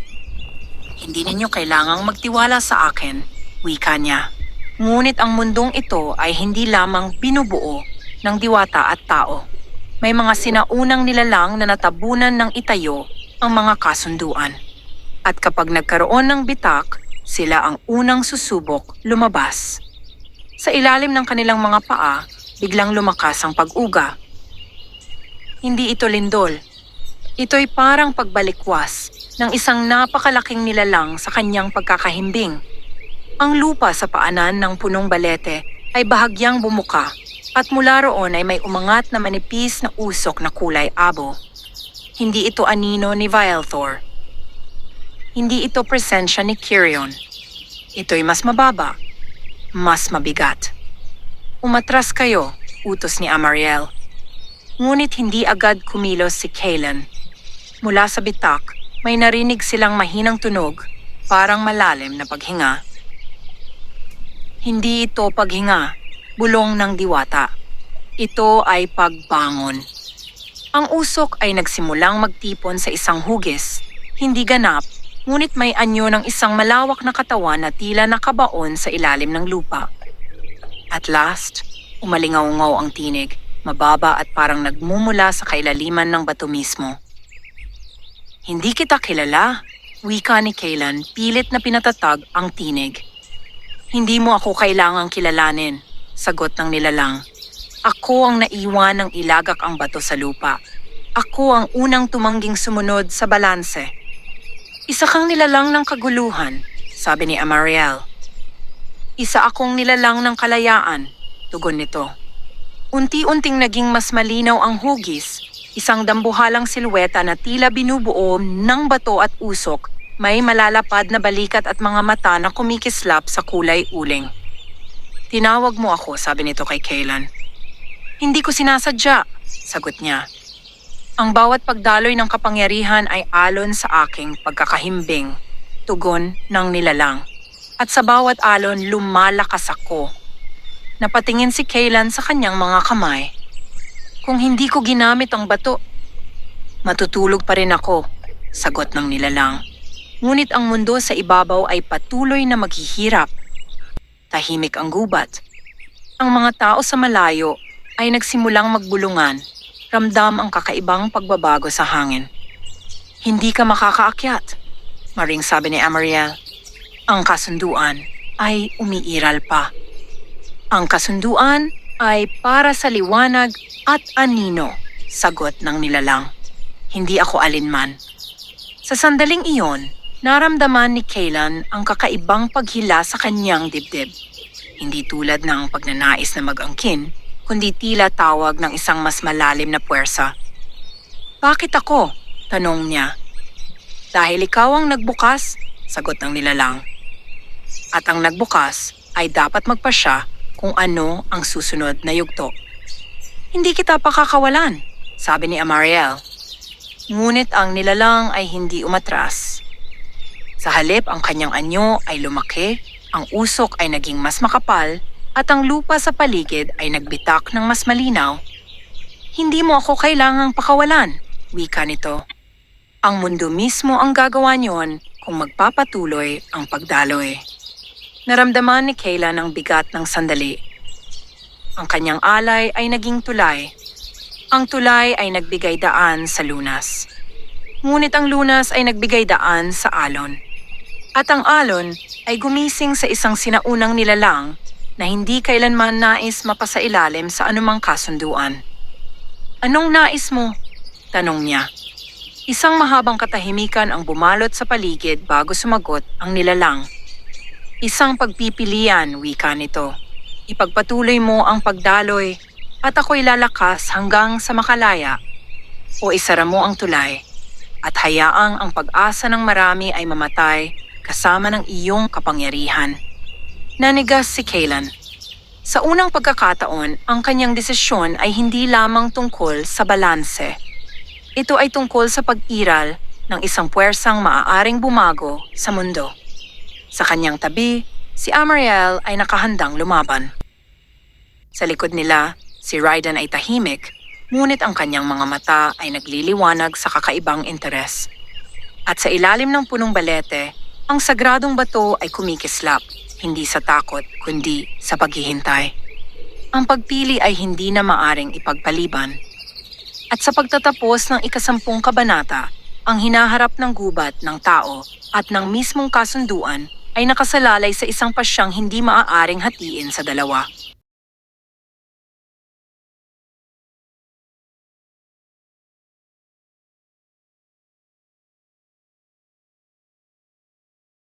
Hindi ninyo kailangang magtiwala sa akin, wika niya. Ngunit ang mundong ito ay hindi lamang binubuo ng diwata at tao. May mga sinaunang nilalang na natabunan ng itayo ang mga kasunduan. At kapag nagkaroon ng bitak, sila ang unang susubok lumabas. Sa ilalim ng kanilang mga paa, biglang lumakas ang pag-uga. Hindi ito lindol. Ito'y parang pagbalikwas ng isang napakalaking nilalang sa kanyang pagkakahimbing. Ang lupa sa paanan ng punong balete ay bahagyang bumuka at mula roon ay may umangat na manipis na usok na kulay abo. Hindi ito anino ni Vialthor. Hindi ito presensya ni Kirion. Ito'y mas mababa, mas mabigat. Umatras kayo, utos ni Amariel. Ngunit hindi agad kumilos si Kaylan. Mula sa bitak, may narinig silang mahinang tunog, parang malalim na paghinga. Hindi ito paghinga, bulong ng diwata. Ito ay pagbangon. Ang usok ay nagsimulang magtipon sa isang hugis, hindi ganap, ngunit may anyo ng isang malawak na katawan na tila nakabaon sa ilalim ng lupa. At last, umalingaw-ngaw ang tinig, mababa at parang nagmumula sa kailaliman ng bato mismo. Hindi kita kilala, wika ni Kaylan, pilit na pinatatag ang tinig. Hindi mo ako kailangang kilalanin, sagot ng nilalang. Ako ang naiwan ng ilagak ang bato sa lupa. Ako ang unang tumangging sumunod sa balanse. Isa kang nilalang ng kaguluhan, sabi ni Amariel. Isa akong nilalang ng kalayaan, tugon nito. Unti-unting naging mas malinaw ang hugis, isang dambuhalang silweta na tila binubuo ng bato at usok, may malalapad na balikat at mga mata na kumikislap sa kulay uling. Tinawag mo ako, sabi nito kay Kaylan. Hindi ko sinasadya, sagot niya. Ang bawat pagdaloy ng kapangyarihan ay alon sa aking pagkakahimbing, tugon ng nilalang. At sa bawat alon lumalakas ako. Napatingin si Kaylan sa kanyang mga kamay. Kung hindi ko ginamit ang bato, matutulog pa rin ako, sagot ng nilalang. Ngunit ang mundo sa ibabaw ay patuloy na maghihirap. Tahimik ang gubat. Ang mga tao sa malayo ay nagsimulang magbulungan. Ramdam ang kakaibang pagbabago sa hangin. Hindi ka makakaakyat, maring sabi ni Amariel. Ang kasunduan ay umiiral pa. Ang kasunduan ay para sa liwanag at anino, sagot ng nilalang. Hindi ako alinman. Sa sandaling iyon, Naramdaman ni Kaylan ang kakaibang paghila sa kanyang dibdib. Hindi tulad ng pagnanais na mag-angkin, kundi tila tawag ng isang mas malalim na puwersa. "Bakit ako?" tanong niya. "Dahil ikaw ang nagbukas," sagot ng nilalang. "At ang nagbukas ay dapat magpasya kung ano ang susunod na yugto." "Hindi kita pakakawalan," sabi ni Amariel. Ngunit ang nilalang ay hindi umatras. Sa halip, ang kanyang anyo ay lumaki, ang usok ay naging mas makapal, at ang lupa sa paligid ay nagbitak ng mas malinaw. "Hindi mo ako kailangang pakawalan," wika nito. "Ang mundo mismo ang gagawa niyon kung magpapatuloy ang pagdaloy." Naramdaman ni Kayla ang bigat ng sandali. Ang kanyang alay ay naging tulay. Ang tulay ay nagbigay daan sa lunas. Ngunit ang lunas ay nagbigay daan sa alon. At ang alon ay gumising sa isang sinaunang nilalang na hindi kailanman nais mapasailalim sa anumang kasunduan. "Anong nais mo?" tanong niya. Isang mahabang katahimikan ang bumalot sa paligid bago sumagot ang nilalang. "Isang pagpipilian," wika nito. "Ipagpatuloy mo ang pagdaloy at ako'y lalakas hanggang sa makalaya. O isara mo ang tulay at hayaang ang pag-asa ng marami ay mamatay kasama ng iyong kapangyarihan." Nanigas si Kaylan. Sa unang pagkakataon, ang kanyang desisyon ay hindi lamang tungkol sa balanse. Ito ay tungkol sa pag-iral ng isang puwersang maaaring bumago sa mundo. Sa kanyang tabi, si Amariel ay nakahandang lumaban. Sa likod nila, si Raiden ay tahimik, ngunit ang kanyang mga mata ay nagliliwanag sa kakaibang interes. At sa ilalim ng punong balete, ang sagradong bato ay kumikislap, hindi sa takot kundi sa paghihintay. Ang pagpili ay hindi na maaring ipagpaliban. At sa pagtatapos ng 10 kabanata, ang hinaharap ng gubat ng tao at ng mismong kasunduan ay nakasalalay sa isang pasyang hindi maaaring hatiin sa dalawa.